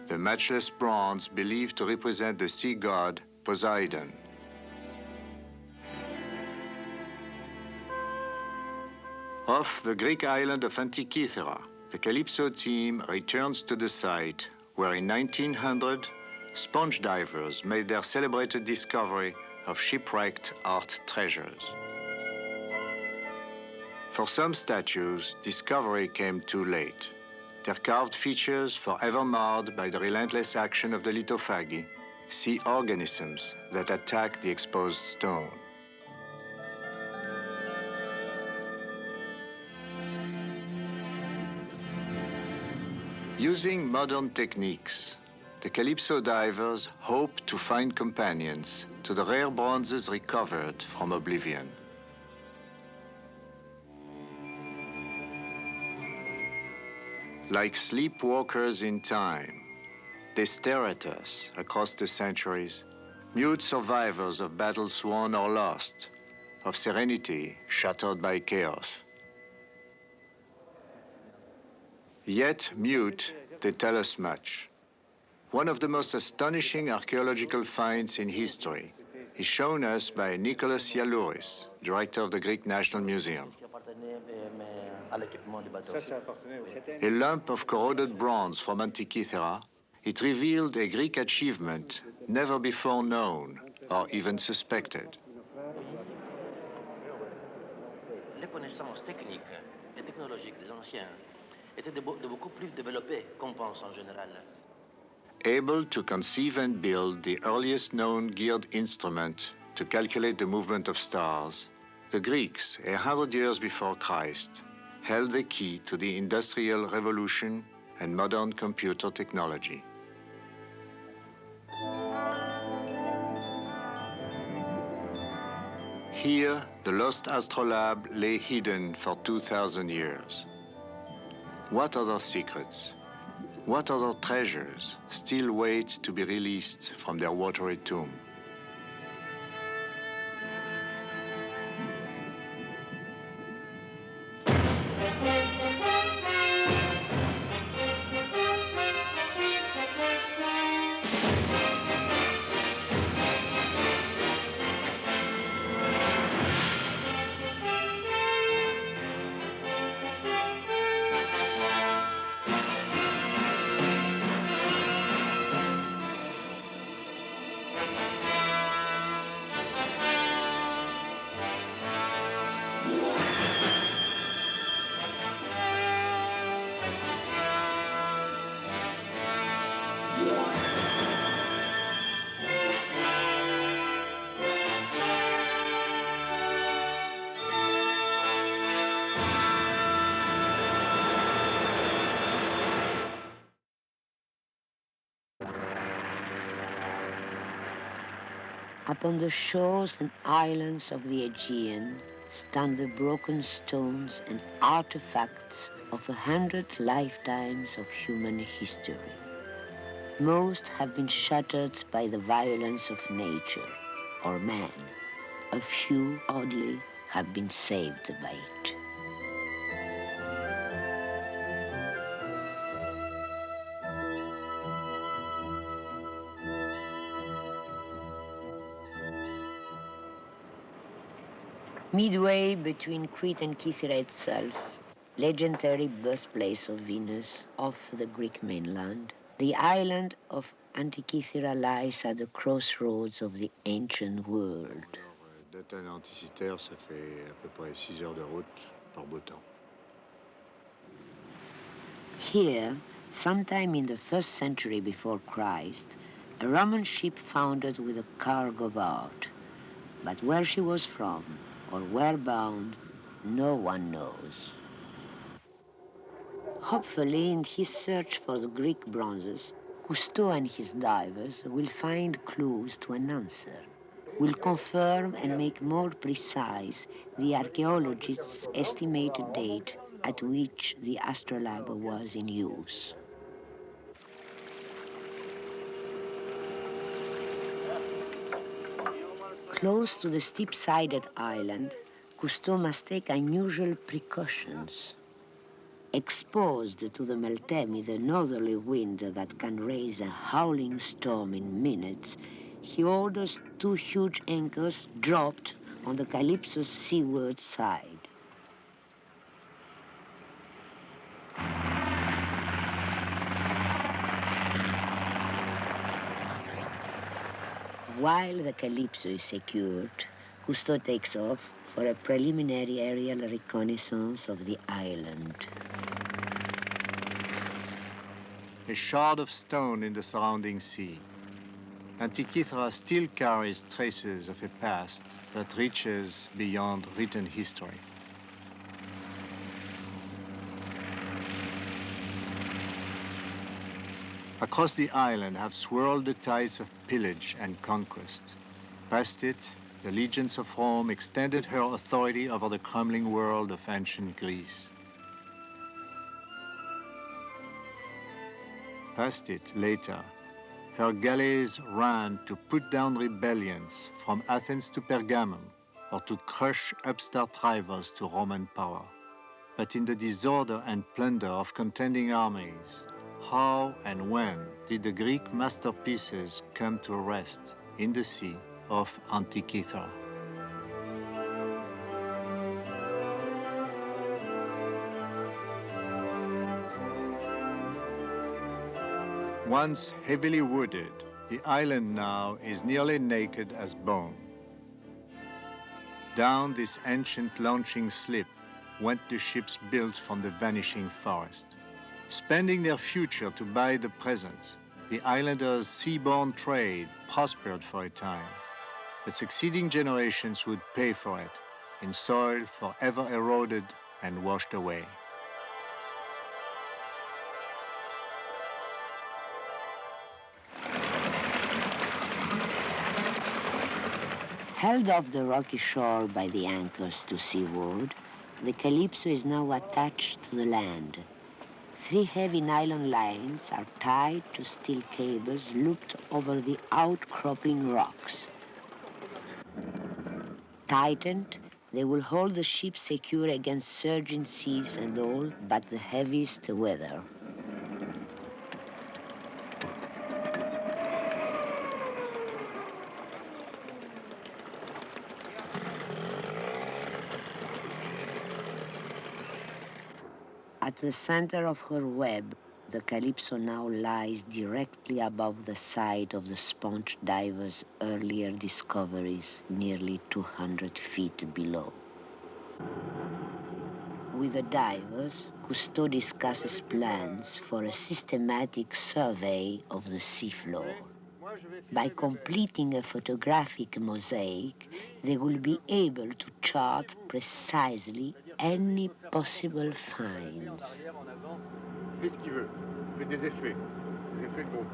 the matchless bronze believed to represent the sea god Poseidon. Off the Greek island of Antikythera, the Calypso team returns to the site where in 1900, sponge divers made their celebrated discovery of shipwrecked art treasures. For some statues, discovery came too late. Their carved features forever marred by the relentless action of the lithophagy, sea organisms that attack the exposed stone. Using modern techniques, the Calypso divers hope to find companions to the rare bronzes recovered from oblivion. Like sleepwalkers in time, they stare at us across the centuries, mute survivors of battles won or lost, of serenity shattered by chaos. Yet mute, they tell us much. One of the most astonishing archaeological finds in history is shown us by Nicholas Yalouris, director of the Greek National Museum. A lump of corroded bronze from Antikythera, it revealed a Greek achievement never before known or even suspected. Les connaissances techniques et technologiques des anciens étaient de beaucoup plus développées qu'on pense en général. Able to conceive and build the earliest known geared instrument to calculate the movement of stars, the Greeks, 100 years before Christ, held the key to the Industrial Revolution and modern computer technology. Here, the lost astrolabe lay hidden for 2,000 years. What other secrets, what other treasures still wait to be released from their watery tomb? Upon the shores and islands of the Aegean stand the broken stones and artifacts of 100 lifetimes of human history. Most have been shattered by the violence of nature or man. A few, oddly, have been saved by it. Midway between Crete and Kythera itself, legendary birthplace of Venus off the Greek mainland, the island of Antikythera lies at the crossroads of the ancient world. D'Athènes à Anticythère, ça fait à peu près 6 heures de route par beau temps. Here, sometime in the 1st century before Christ, a Roman ship foundered with a cargo of art. But where she was from, or where bound, no one knows. Hopefully, in his search for the Greek bronzes, Cousteau and his divers will find clues to an answer, will confirm and make more precise the archaeologists' estimated date at which the astrolabe was in use. Close to the steep-sided island, Cousteau must take unusual precautions. Exposed to the Meltemi, the northerly wind that can raise a howling storm in minutes, he orders 2 huge anchors dropped on the Calypso's seaward side. While the Calypso is secured, Cousteau takes off for a preliminary aerial reconnaissance of the island. A shard of stone in the surrounding sea. Antikythera still carries traces of a past that reaches beyond written history. Across the island have swirled the tides of pillage and conquest. Past it, the legions of Rome extended her authority over the crumbling world of ancient Greece. Past it, later, her galleys ran to put down rebellions from Athens to Pergamon, or to crush upstart rivals to Roman power. But in the disorder and plunder of contending armies, how and when did the Greek masterpieces come to rest in the sea of Antikythera? Once heavily wooded, the island now is nearly naked as bone. Down this ancient launching slip went the ships built from the vanishing forest. Spending their future to buy the present, the islanders' seaborne trade prospered for a time, but succeeding generations would pay for it in soil forever eroded and washed away. Held off the rocky shore by the anchors to seaward, the Calypso is now attached to the land. 3 heavy nylon lines are tied to steel cables looped over the outcropping rocks. Tightened, they will hold the ship secure against surging seas and all but the heaviest weather. At the center of her web, the Calypso now lies directly above the side of the sponge diver's earlier discoveries, nearly 200 feet below. With the divers, Cousteau discusses plans for a systematic survey of the seafloor. By completing a photographic mosaic, they will be able to chart precisely any possible finds. Fait ce qu'il veut. Il fait des effets de groupe.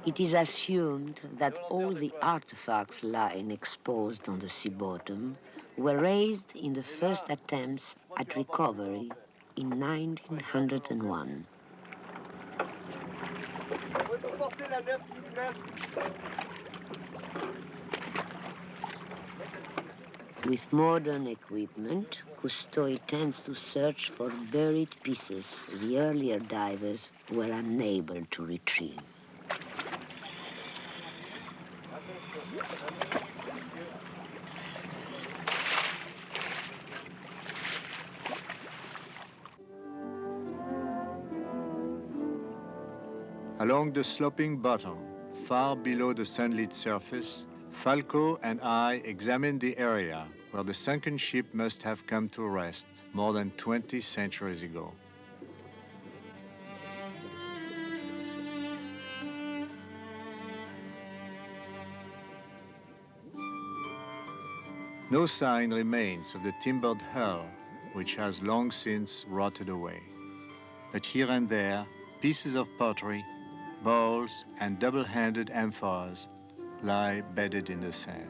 It is assumed that all the artifacts lying exposed on the sea bottom were raised in the first attempts at recovery in 1901. With modern equipment, Cousteau intends to search for buried pieces the earlier divers were unable to retrieve. Along the sloping bottom, far below the sunlit surface, Falco and I examined the area where the sunken ship must have come to rest more than 20 centuries ago. No sign remains of the timbered hull, which has long since rotted away. But here and there, pieces of pottery, bowls, and double-handed amphoras lie bedded in the sand.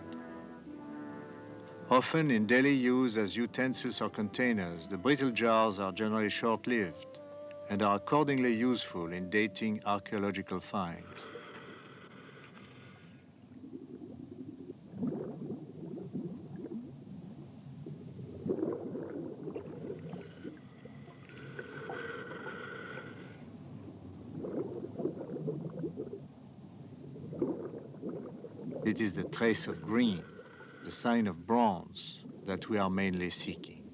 Often in daily use as utensils or containers, the brittle jars are generally short-lived and are accordingly useful in dating archaeological finds. It is the trace of green, the sign of bronze, that we are mainly seeking.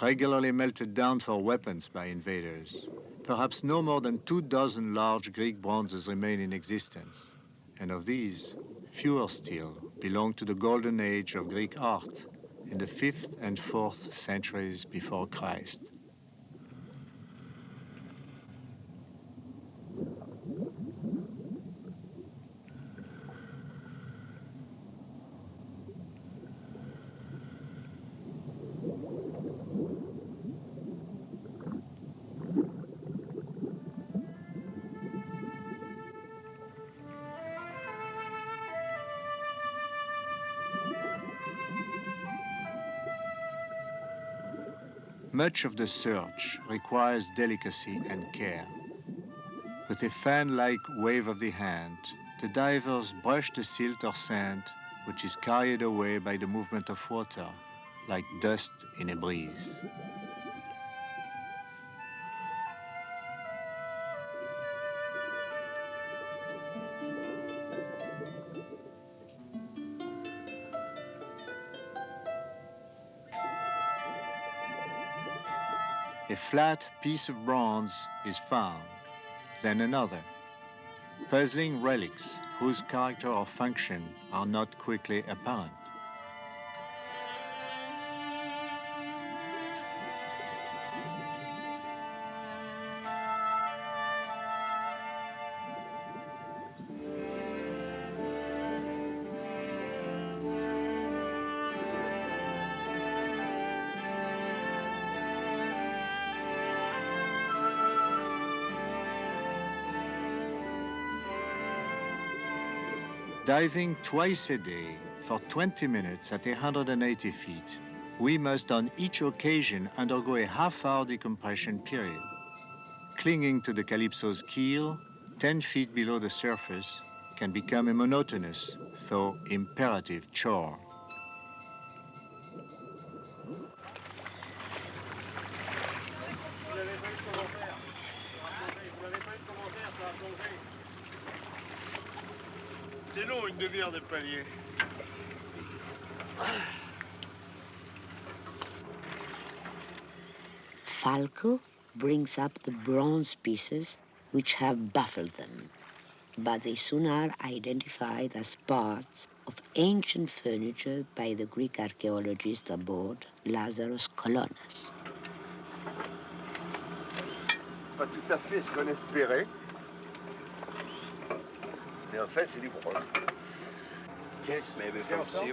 Regularly melted down for weapons by invaders, perhaps no more than 24 large Greek bronzes remain in existence, and of these, fewer still belong to the golden age of Greek art in the 5th and 4th centuries before Christ. Much of the search requires delicacy and care. With a fan-like wave of the hand, the divers brush the silt or sand, which is carried away by the movement of water, like dust in a breeze. A flat piece of bronze is found, then another. Puzzling relics whose character or function are not quickly apparent. Diving twice a day for 20 minutes at 180 feet, we must on each occasion undergo a half-hour decompression period. Clinging to the Calypso's keel, 10 feet below the surface, can become a monotonous, though imperative chore. C'est long, une demi-heure de palier. Falco brings up the bronze pieces which have baffled them, but they soon are identified as parts of ancient furniture by the Greek archaeologist aboard Lazarus Colonus. Pas tout à fait ce qu'on espérait, mais en fait c'est du bronze. Yes, maybe from sea.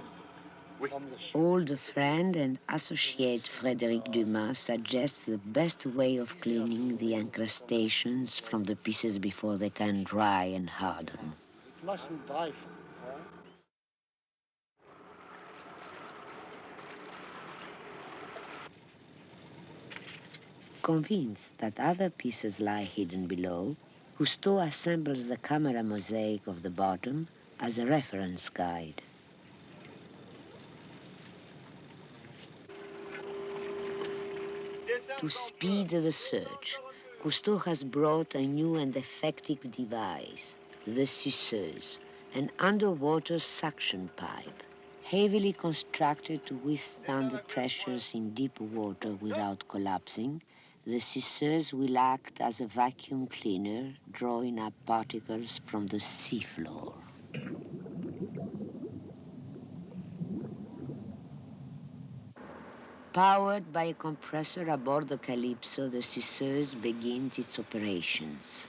Old friend and associate Frédéric Dumas suggests the best way of cleaning the incrustations from the pieces before they can dry and harden. It mustn't dry. Convinced that other pieces lie hidden below, Cousteau assembles the camera mosaic of the bottom as a reference guide. To speed the search, Cousteau has brought a new and effective device, the suceuse, an underwater suction pipe, heavily constructed to withstand the pressures in deep water without collapsing. The suceuse will act as a vacuum cleaner, drawing up particles from the seafloor. Powered by a compressor aboard the Calypso, the suceuse begins its operations.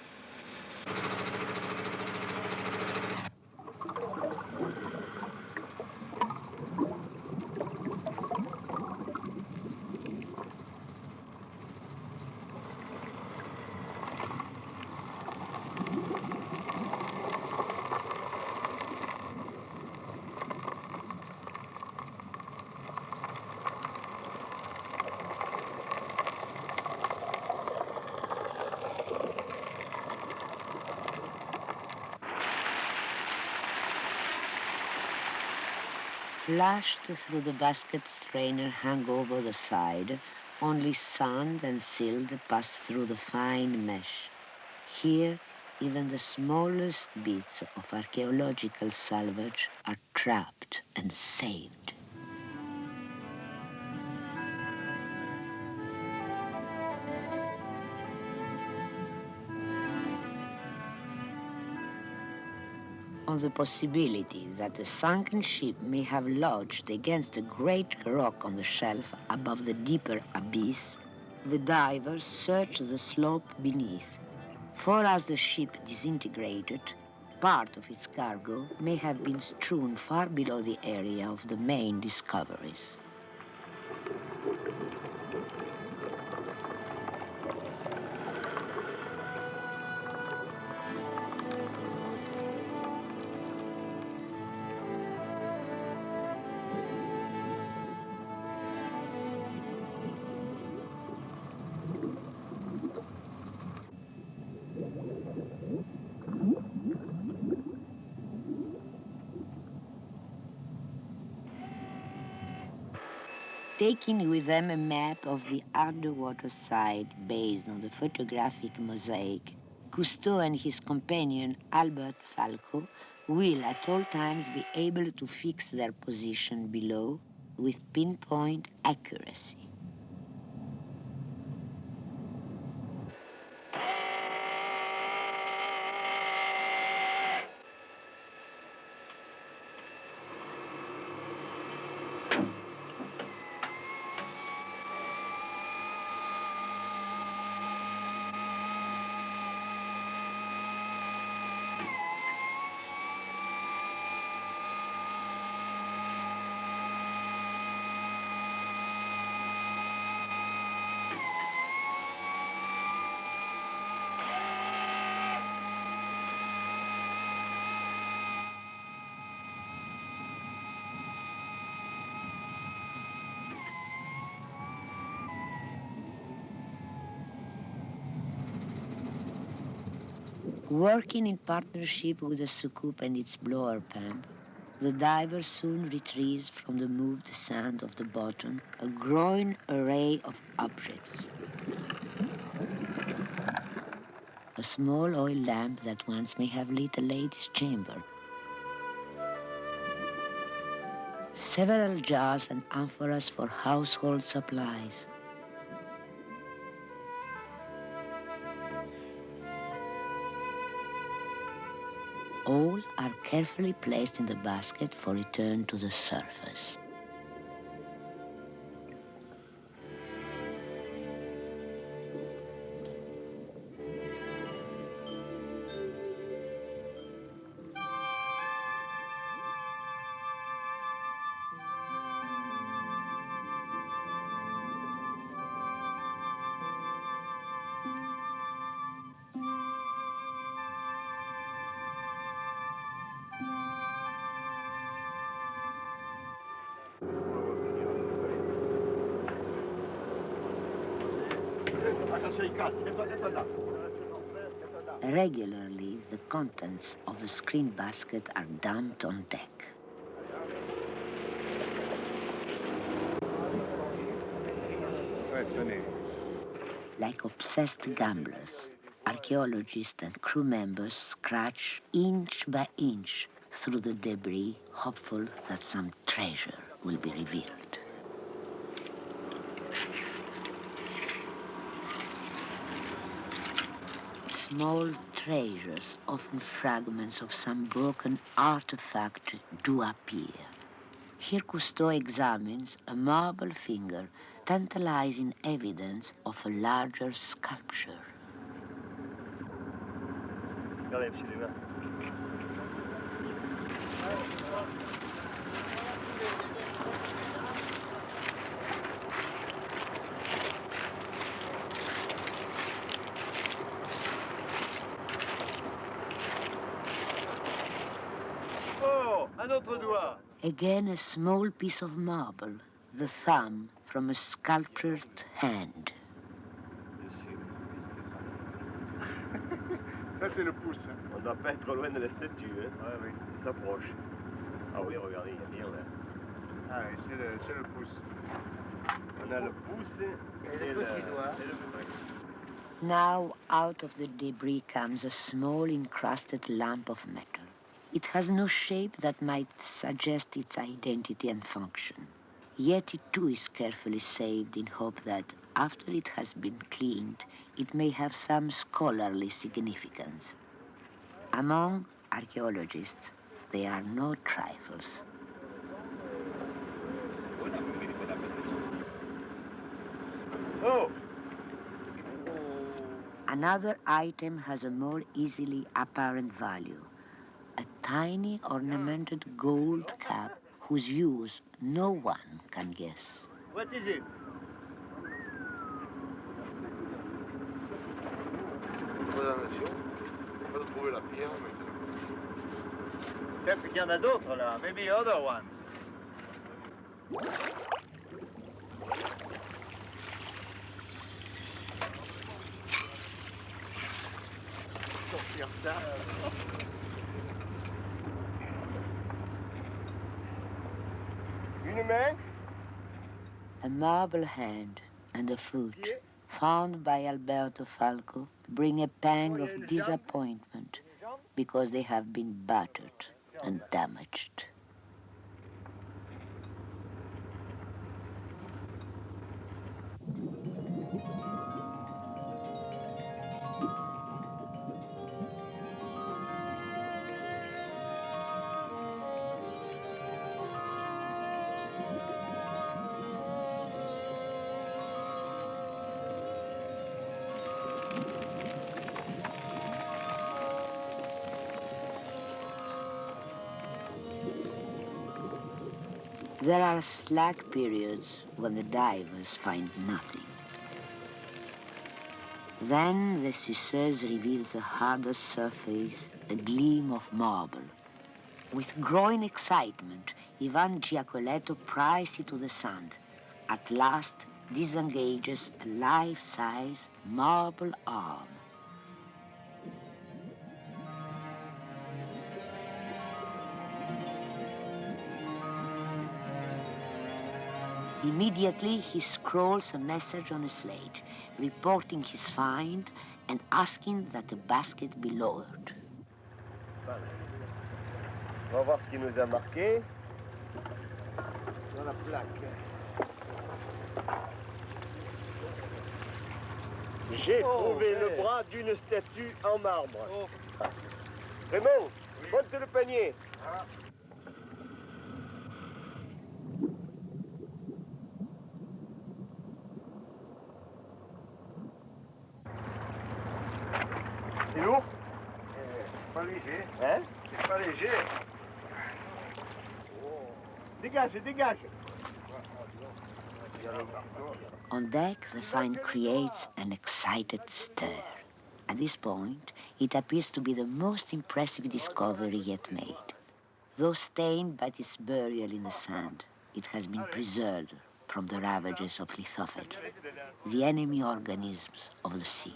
Flashed through the basket strainer hung over the side, only sand and silt pass through the fine mesh. Here, even the smallest bits of archaeological salvage are trapped and saved. On the possibility that the sunken ship may have lodged against a great rock on the shelf above the deeper abyss, the divers search the slope beneath. For as the ship disintegrated, part of its cargo may have been strewn far below the area of the main discoveries. Taking with them a map of the underwater side based on the photographic mosaic, Cousteau and his companion Albert Falco will at all times be able to fix their position below with pinpoint accuracy. Working in partnership with the soucoupe and its blower pump, the diver soon retrieves from the moved sand of the bottom a growing array of objects. A small oil lamp that once may have lit a lady's chamber. Several jars and amphoras for household supplies. All are carefully placed in the basket for return to the surface. Regularly, the contents of the screen basket are dumped on deck. Like obsessed gamblers, archaeologists and crew members scratch inch by inch through the debris, hopeful that some treasure will be revealed. Small treasures, often fragments of some broken artifact, do appear. Here Cousteau examines a marble finger, tantalizing evidence of a larger sculpture. Again, a small piece of marble, the thumb from a sculptured hand. Ça, c'est le pouce. On ne doit pas être trop loin de la statue, hein? Oui, oui. Il s'approche. Ah oui, regardez, il y a bien là. Ah oui, c'est le pouce. On a le pouce et le petit doigt. Et le pouce. Now, out of the debris comes a small encrusted lump of metal. It has no shape that might suggest its identity and function. Yet it too is carefully saved in hope that, after it has been cleaned, it may have some scholarly significance. Among archaeologists, they are no trifles. Oh! Another item has a more easily apparent value. A tiny ornamented gold cap whose use no one can guess. What is it? Peut-être qu'il y en a d'autres là, maybe other ones. Une main? A marble hand and a foot, found by Alberto Falco, bring a pang of disappointment because they have been battered and damaged. There are slack periods when the divers find nothing. Then the suceuse reveals a harder surface, a gleam of marble. With growing excitement, Ivan Giacoletto pries it to the sand. At last, disengages a life-size marble arm. Immediately, he scrawls a message on a slate, reporting his find and asking that the basket be lowered. On va voir ce qui nous a marqué. Dans la plaque. J'ai trouvé le bras d'une statue en marbre. Raymond, monte le panier. C'est lourd? Pas léger. Hein? C'est pas léger. Dégage, dégage. On deck, the find creates an excited stir. At this point, it appears to be the most impressive discovery yet made. Though stained by its burial in the sand, it has been preserved from the ravages of lithophagy, the enemy organisms of the sea.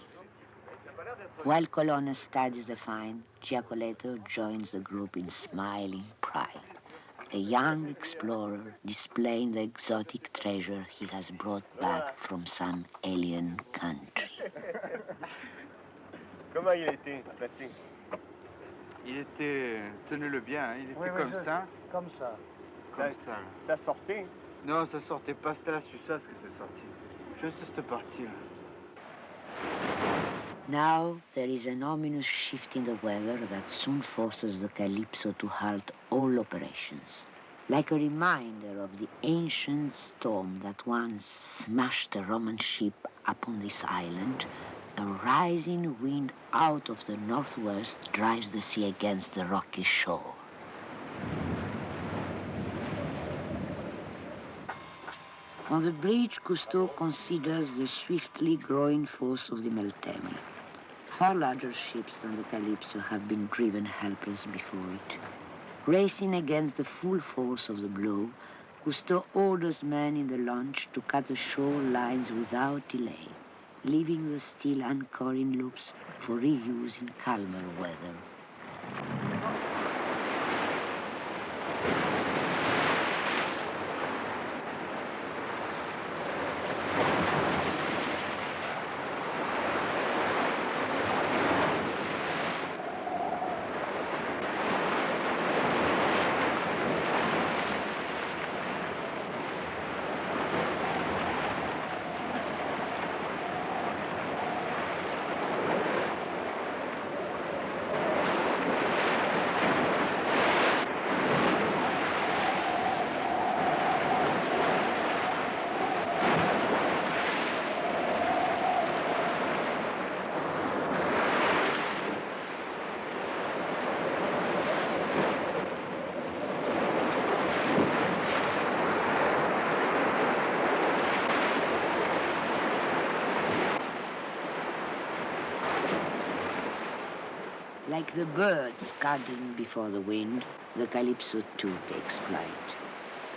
While Colonna studies the find, Giacoletto joins the group in smiling pride. A young explorer displaying the exotic treasure he has brought back from some alien country. Comment il était placé? Il était, tenez-le bien, hein, il était comme ça. Comme ça. Comme ça. Ça sortait? Non, ça sortait pas, c'était la Suisse que c'est sorti. Juste cette partie-là. Now there is an ominous shift in the weather that soon forces the Calypso to halt all operations. Like a reminder of the ancient storm that once smashed a Roman ship upon this island, a rising wind out of the northwest drives the sea against the rocky shore. On the bridge, Cousteau considers the swiftly growing force of the Meltemi. Far larger ships than the Calypso have been driven helpless before it. Racing against the full force of the blow, Cousteau orders men in the launch to cut the shore lines without delay, leaving the steel anchoring loops for reuse in calmer weather. Like the bird scudding before the wind, the Calypso too takes flight.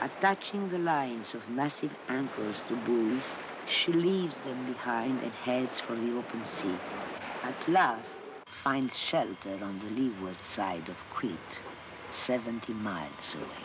Attaching the lines of massive anchors to buoys, she leaves them behind and heads for the open sea. At last, finds shelter on the leeward side of Crete, 70 miles away.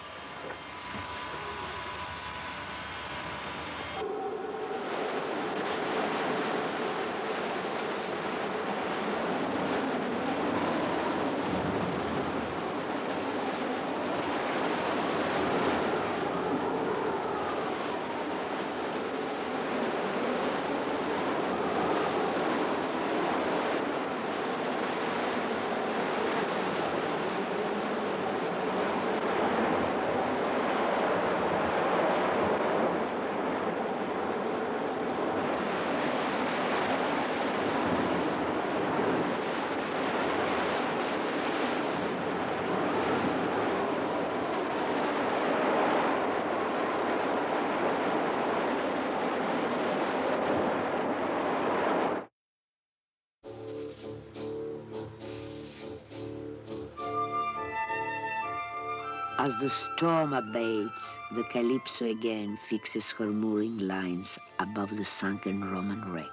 As the storm abates, the Calypso again fixes her mooring lines above the sunken Roman wreck.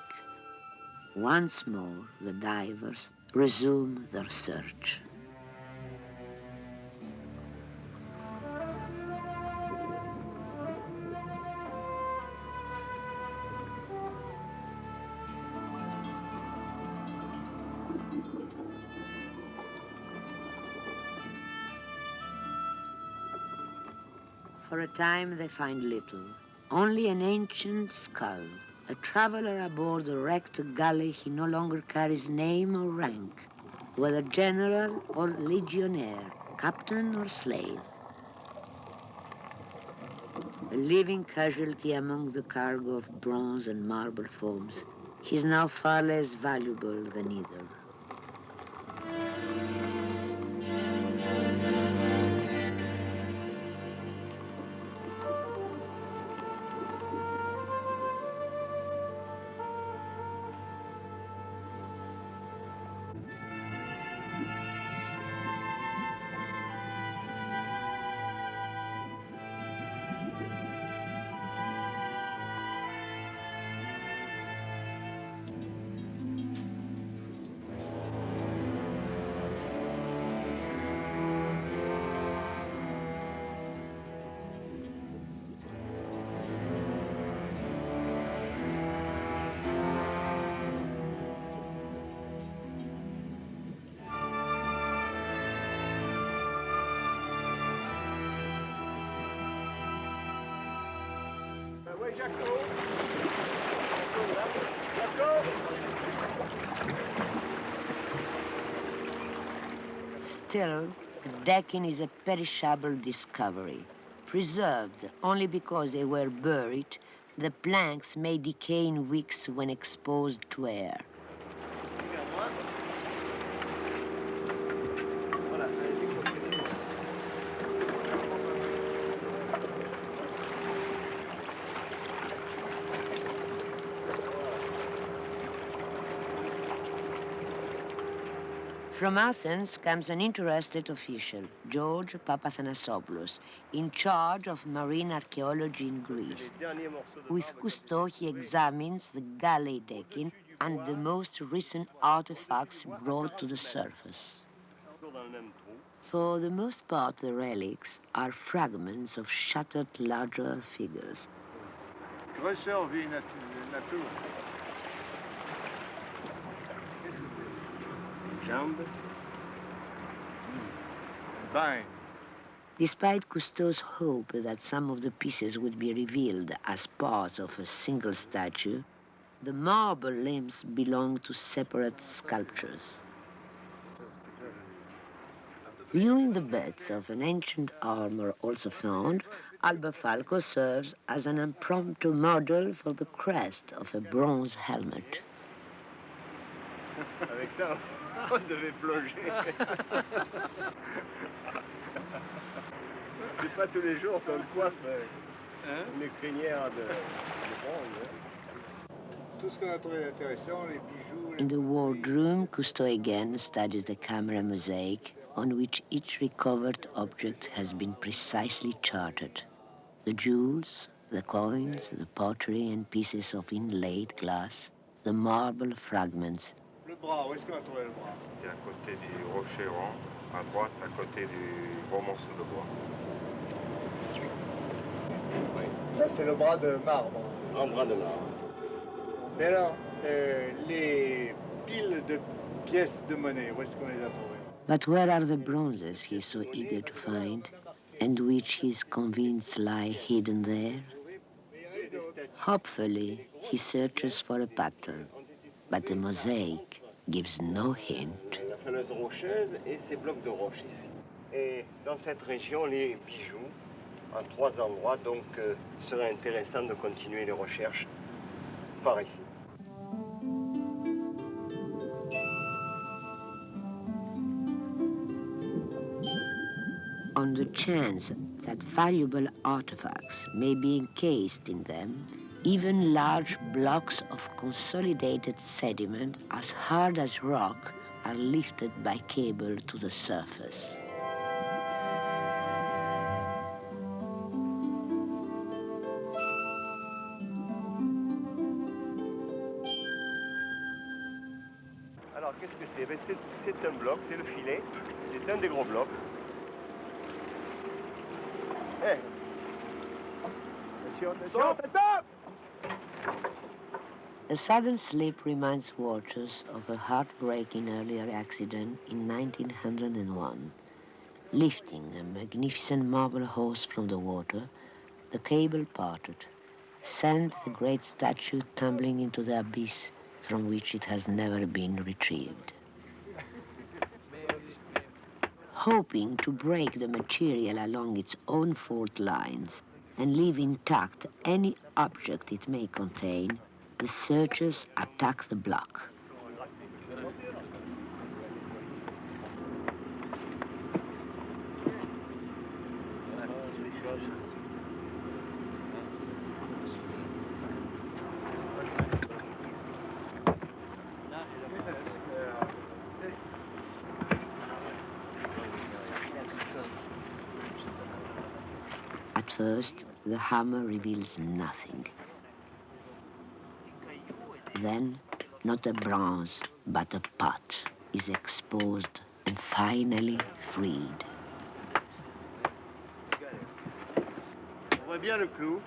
Once more, the divers resume their search. For a time, they find little. Only an ancient skull. A traveler aboard a wrecked galley, he no longer carries name or rank, whether general or legionnaire, captain or slave. A living casualty among the cargo of bronze and marble forms, he is now far less valuable than either. Still, the decking is a perishable discovery. Preserved only because they were buried, the planks may decay in weeks when exposed to air. From Athens comes an interested official, George Papathanasopoulos, in charge of marine archaeology in Greece. With Cousteau, he examines the galley decking and the most recent artifacts brought to the surface. For the most part, the relics are fragments of shattered larger figures. Despite Cousteau's hope that some of the pieces would be revealed as parts of a single statue, the marble limbs belong to separate sculptures. Viewing the bits of an ancient armor also found, Albert Falco serves as an impromptu model for the crest of a bronze helmet. Avec ça, on devait plonger. C'est pas tous les jours qu'on coiffe une crinière de bronze. Tout ce qu'on a trouvé intéressant, les bijoux. In the wardroom, Cousteau again studies the camera mosaic on which each recovered object has been precisely charted. The jewels, the coins, the pottery and pieces of inlaid glass, the marble fragments. Le bras, où est-ce qu'on a trouvé le bras? C'est à côté du rocher rond, à droite, à côté du gros morceau de bois. Oui. Ça, c'est le bras de marbre. Un bras de marbre. Mais alors, les piles de pièces de monnaie, où est-ce qu'on les a trouvées? But where are the bronzes he is so eager to find, and which he is convinced lie hidden there? Hopefully, he searches for a pattern, but the mosaic gives no hint. La fameuse rocheuse et ces blocs de roche ici. Et dans cette région, les bijoux, en 3 endroits, donc il serait intéressant de continuer les recherches par ici. On the chance that valuable artifacts may be encased in them, even large blocks of consolidated sediment as hard as rock are lifted by cable to the surface. Alors, qu'est-ce que c'est? C'est un bloc, c'est le filet, c'est un des gros blocs. Hey. A sudden slip reminds watchers of a heartbreaking earlier accident in 1901. Lifting a magnificent marble horse from the water, the cable parted, sent the great statue tumbling into the abyss from which it has never been retrieved. Hoping to break the material along its own fault lines and leave intact any object it may contain, the searchers attack the block. At first, the hammer reveals nothing. Then, not a bronze, but a pot is exposed and finally freed. On voit bien le clou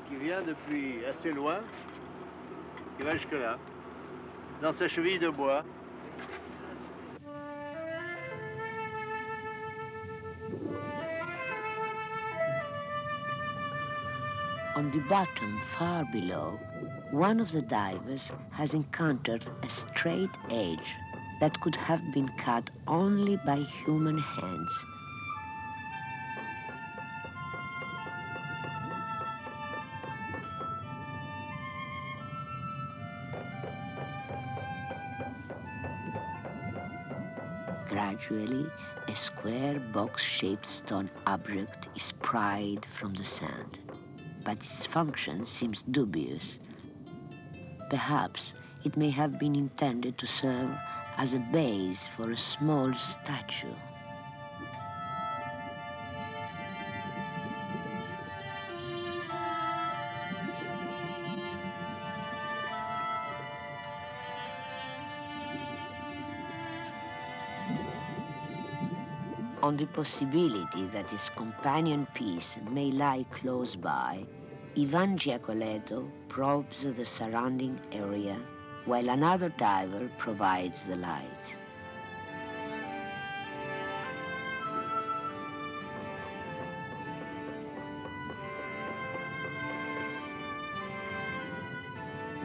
qui vient depuis assez loin, qui va jusque là, dans sa cheville de bois. On the bottom, far below, one of the divers has encountered a straight edge that could have been cut only by human hands. Gradually, a square box-shaped stone object is pried from the sand, but its function seems dubious. Perhaps it may have been intended to serve as a base for a small statue. On the possibility that his companion piece may lie close by, Ivan Giacoletto probes the surrounding area while another diver provides the lights.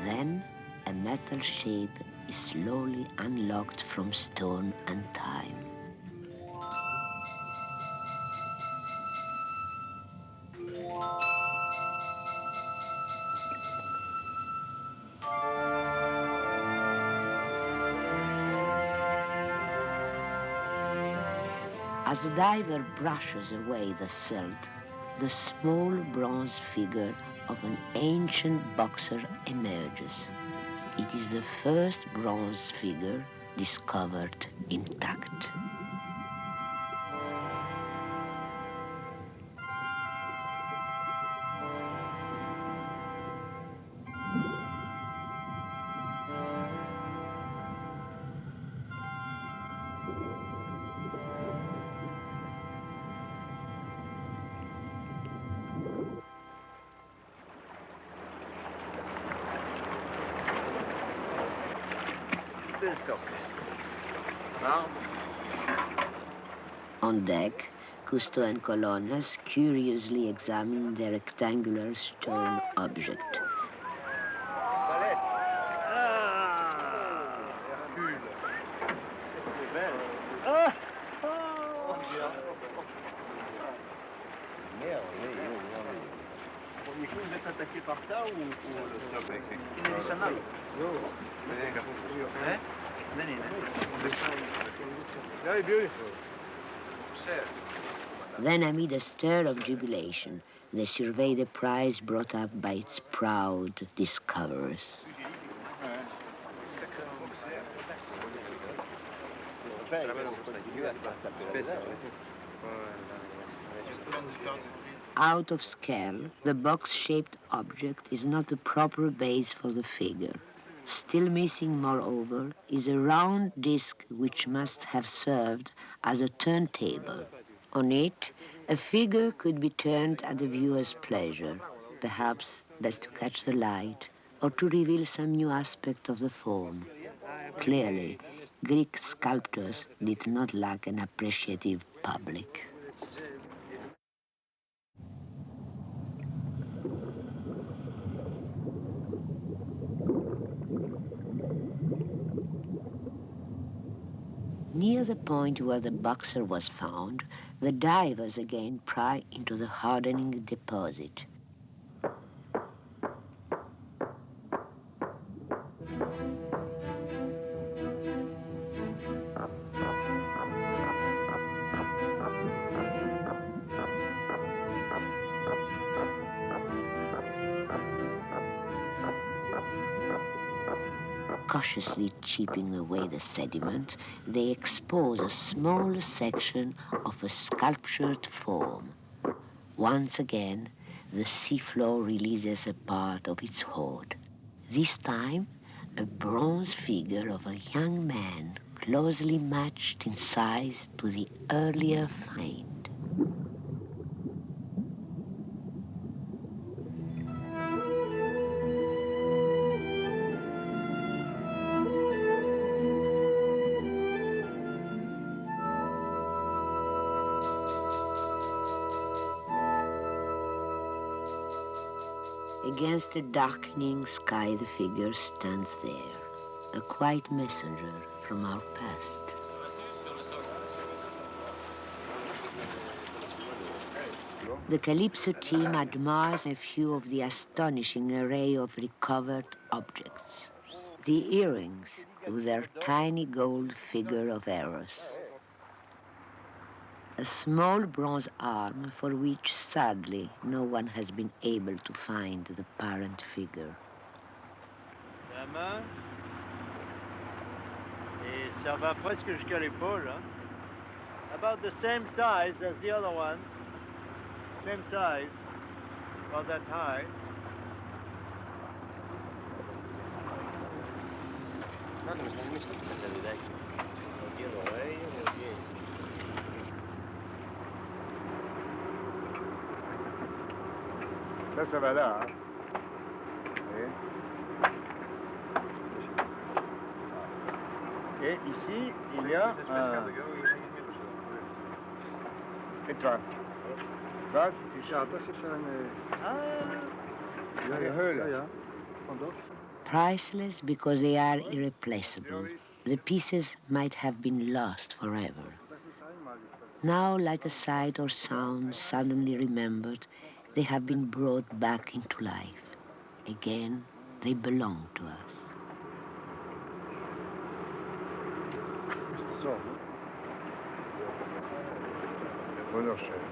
Then a metal shape is slowly unlocked from stone and time. As the diver brushes away the silt, the small bronze figure of an ancient boxer emerges. It is the first bronze figure discovered intact. On deck, Cousteau and Colonnas curiously examine the rectangular stone object. Vous êtes attaqué par ça ou Very beautiful. Then, amid a stir of jubilation, they survey the prize brought up by its proud discoverers. Out of scale, the box-shaped object is not a proper base for the figure. Still missing, moreover, is a round disc which must have served as a turntable. On it, a figure could be turned at the viewer's pleasure, perhaps best to catch the light or to reveal some new aspect of the form. Clearly, Greek sculptors did not lack an appreciative public. Near the point where the boxer was found, the divers again pry into the hardening deposit. Cautiously chipping away the sediment, they expose a small section of a sculptured form. Once again, the seafloor releases a part of its hoard. This time, a bronze figure of a young man closely matched in size to the earlier find. Against a darkening sky, the figure stands there, a quiet messenger from our past. The Calypso team admires a few of the astonishing array of recovered objects. The earrings with their tiny gold figure of Eros. A small bronze arm for which, sadly, no one has been able to find the parent figure. La main, et ça va presque jusqu'à l'épaule. Hein? About the same size as the other ones. Same size, about that high. Ça va là. Hein. Oui. Et ici, il y a un... Etwas. Was? Priceless because they are irreplaceable. The pieces might have been lost forever. Now, like a sight or sound suddenly remembered, they have been brought back into life. Again, they belong to us.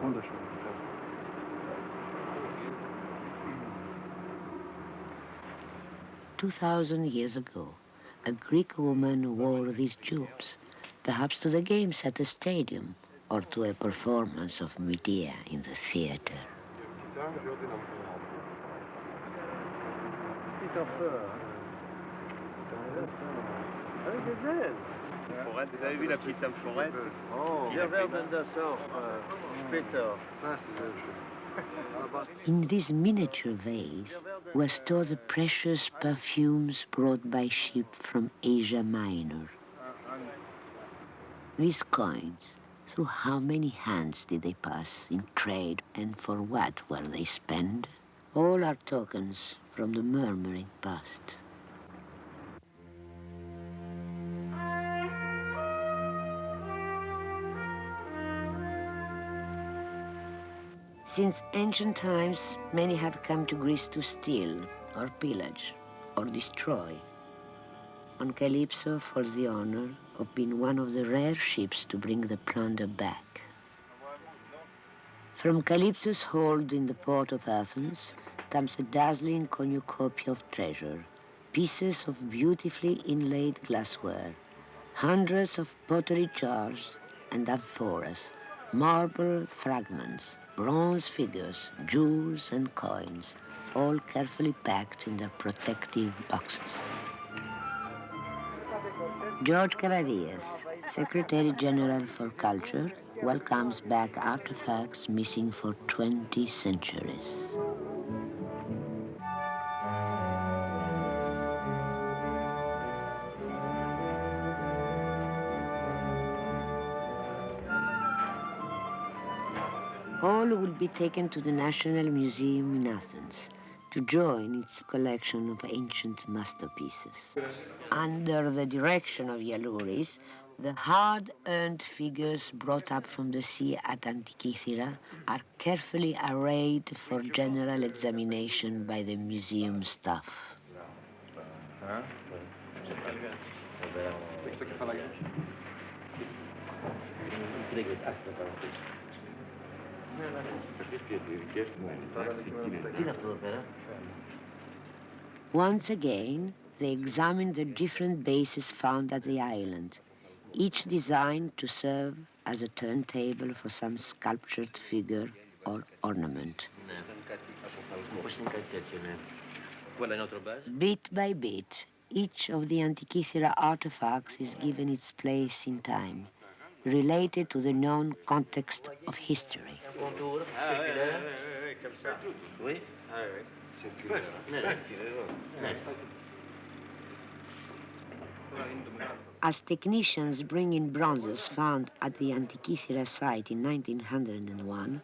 Wunderschön. 2,000 years ago, a Greek woman wore these jewels, perhaps to the games at the stadium or to a performance of Medea in the theater. Vous avez vu la petite amphorette? Oh, In this miniature vase were stored the precious perfumes brought by ship from Asia Minor. These coins, through how many hands did they pass in trade, and for what were they spent? All are tokens from the murmuring past. Since ancient times, many have come to Greece to steal, or pillage, or destroy. On Calypso falls the honor of being one of the rare ships to bring the plunder back. From Calypso's hold in the port of Athens comes a dazzling cornucopia of treasure, pieces of beautifully inlaid glassware, hundreds of pottery jars and amphoras, marble fragments, bronze figures, jewels and coins, all carefully packed in their protective boxes. George Cavadias, Secretary General for Culture, welcomes back artifacts missing for 20 centuries. All will be taken to the National Museum in Athens to join its collection of ancient masterpieces. Under the direction of Yalouris, the hard-earned figures brought up from the sea at Antikythera are carefully arrayed for general examination by the museum staff. Once again, they examine the different bases found at the island, each designed to serve as a turntable for some sculptured figure or ornament. Bit by bit, each of the Antikythera artifacts is given its place in time, related to the known context of history. As technicians bring in bronzes found at the Antikythera site in 1901,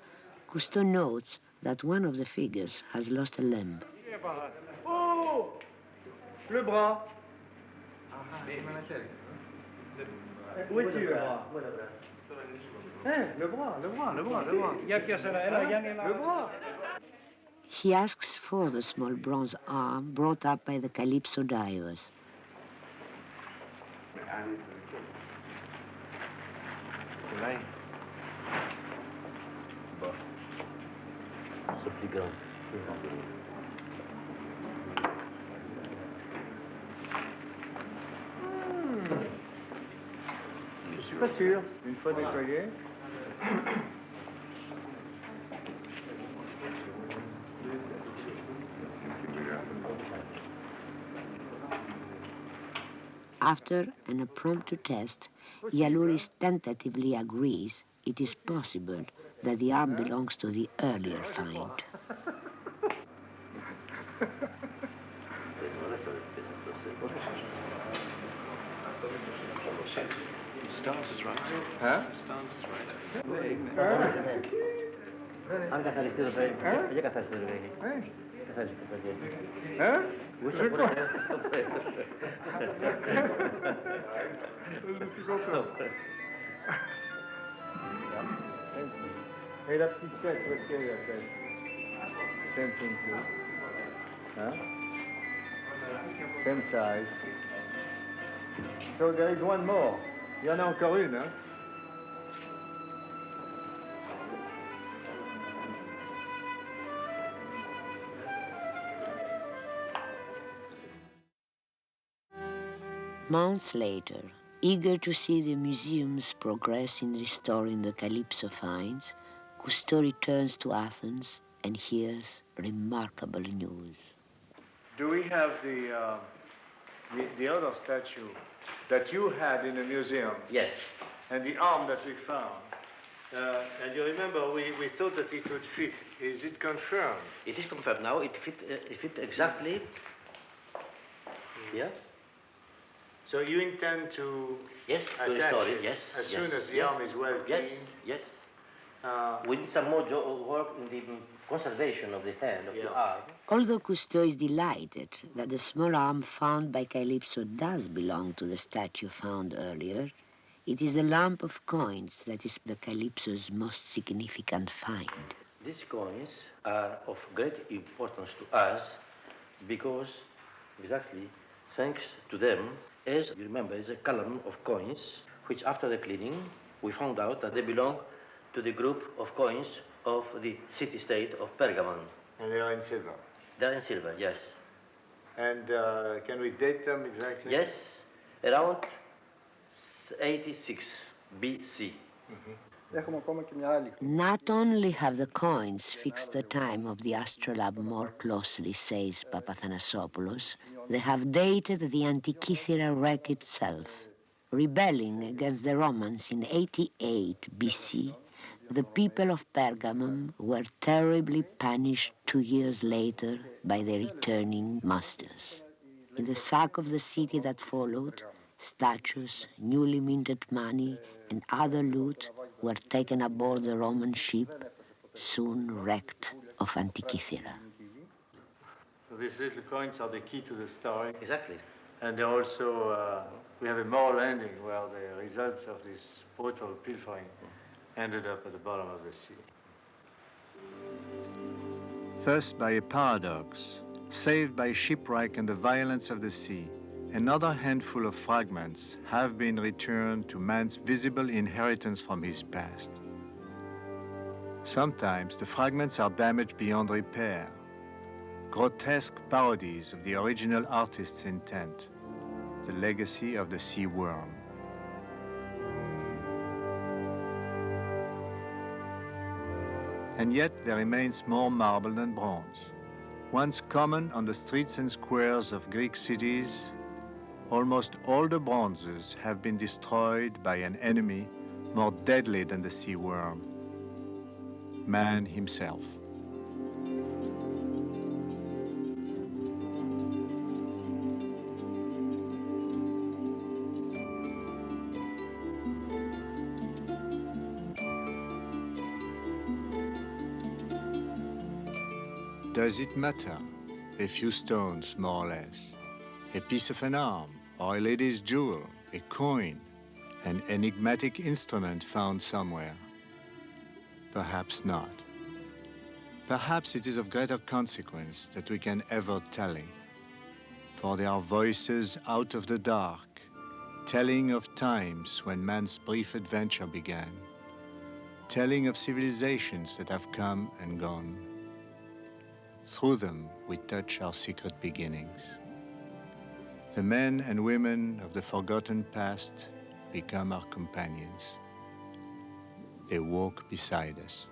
Cousteau notes that one of the figures has lost a limb. Oh! Le bras. Où es-tu, le bras? Le bras, le bras, le bras, le bras. Il y a personne là, le bras. He asks for the small bronze arm brought up by the Calypso divers. Je suis pas sûr. Une fois nettoyé. After an impromptu test, Yalouris tentatively agrees it is possible that the arm belongs to the earlier find. Stars is right. Huh? Stars is Et la petite tête, où est-ce qu'elle est la tête? Same thing too. Huh? Same size. So there is one more. Il y en a encore une, hein? Months later, eager to see the museum's progress in restoring the Calypso finds, Cousteau returns to Athens and hears remarkable news. Do we have the other statue that you had in the museum? Yes. And the arm that we found? And you remember, we thought that it would fit. Is it confirmed? It is confirmed now. It fit exactly here. So you intend to to restore it, yes. As soon as the arm is well cleaned? Yes. We need some more work in the conservation of the hand, of the arm. Although Cousteau is delighted that the small arm found by Calypso does belong to the statue found earlier, it is the lump of coins that is the Calypso's most significant find. These coins are of great importance to us because, exactly, thanks to them, as you remember, is a column of coins, which after the cleaning, we found out that they belong to the group of coins of the city-state of Pergamon. And they are in silver? They are in silver, yes. And can we date them exactly? Yes, around 86 BC. Not only have the coins fixed the time of the astrolabe more closely, says Papathanassopoulos, they have dated the Antikythera wreck itself. Rebelling against the Romans in 88 BC, the people of Pergamum were terribly punished 2 years later by the returning masters. In the sack of the city that followed, statues, newly minted money, and other loot were taken aboard the Roman ship, soon wrecked of Antikythera. So these little coins are the key to the story. Exactly. And they're also, we have a moral ending where the results of this brutal pilfering ended up at the bottom of the sea. Thus, by a paradox, saved by shipwreck and the violence of the sea, another handful of fragments have been returned to man's visible inheritance from his past. Sometimes the fragments are damaged beyond repair, grotesque parodies of the original artist's intent, the legacy of the sea worm. And yet there remains more marble than bronze. Once common on the streets and squares of Greek cities, almost all the bronzes have been destroyed by an enemy more deadly than the sea worm, man himself. Does it matter? A few stones, more or less. A piece of an arm, or a lady's jewel, a coin, an enigmatic instrument found somewhere. Perhaps not. Perhaps it is of greater consequence that we can ever tally, for they are voices out of the dark, telling of times when man's brief adventure began, telling of civilizations that have come and gone. Through them, we touch our secret beginnings. The men and women of the forgotten past become our companions. They walk beside us.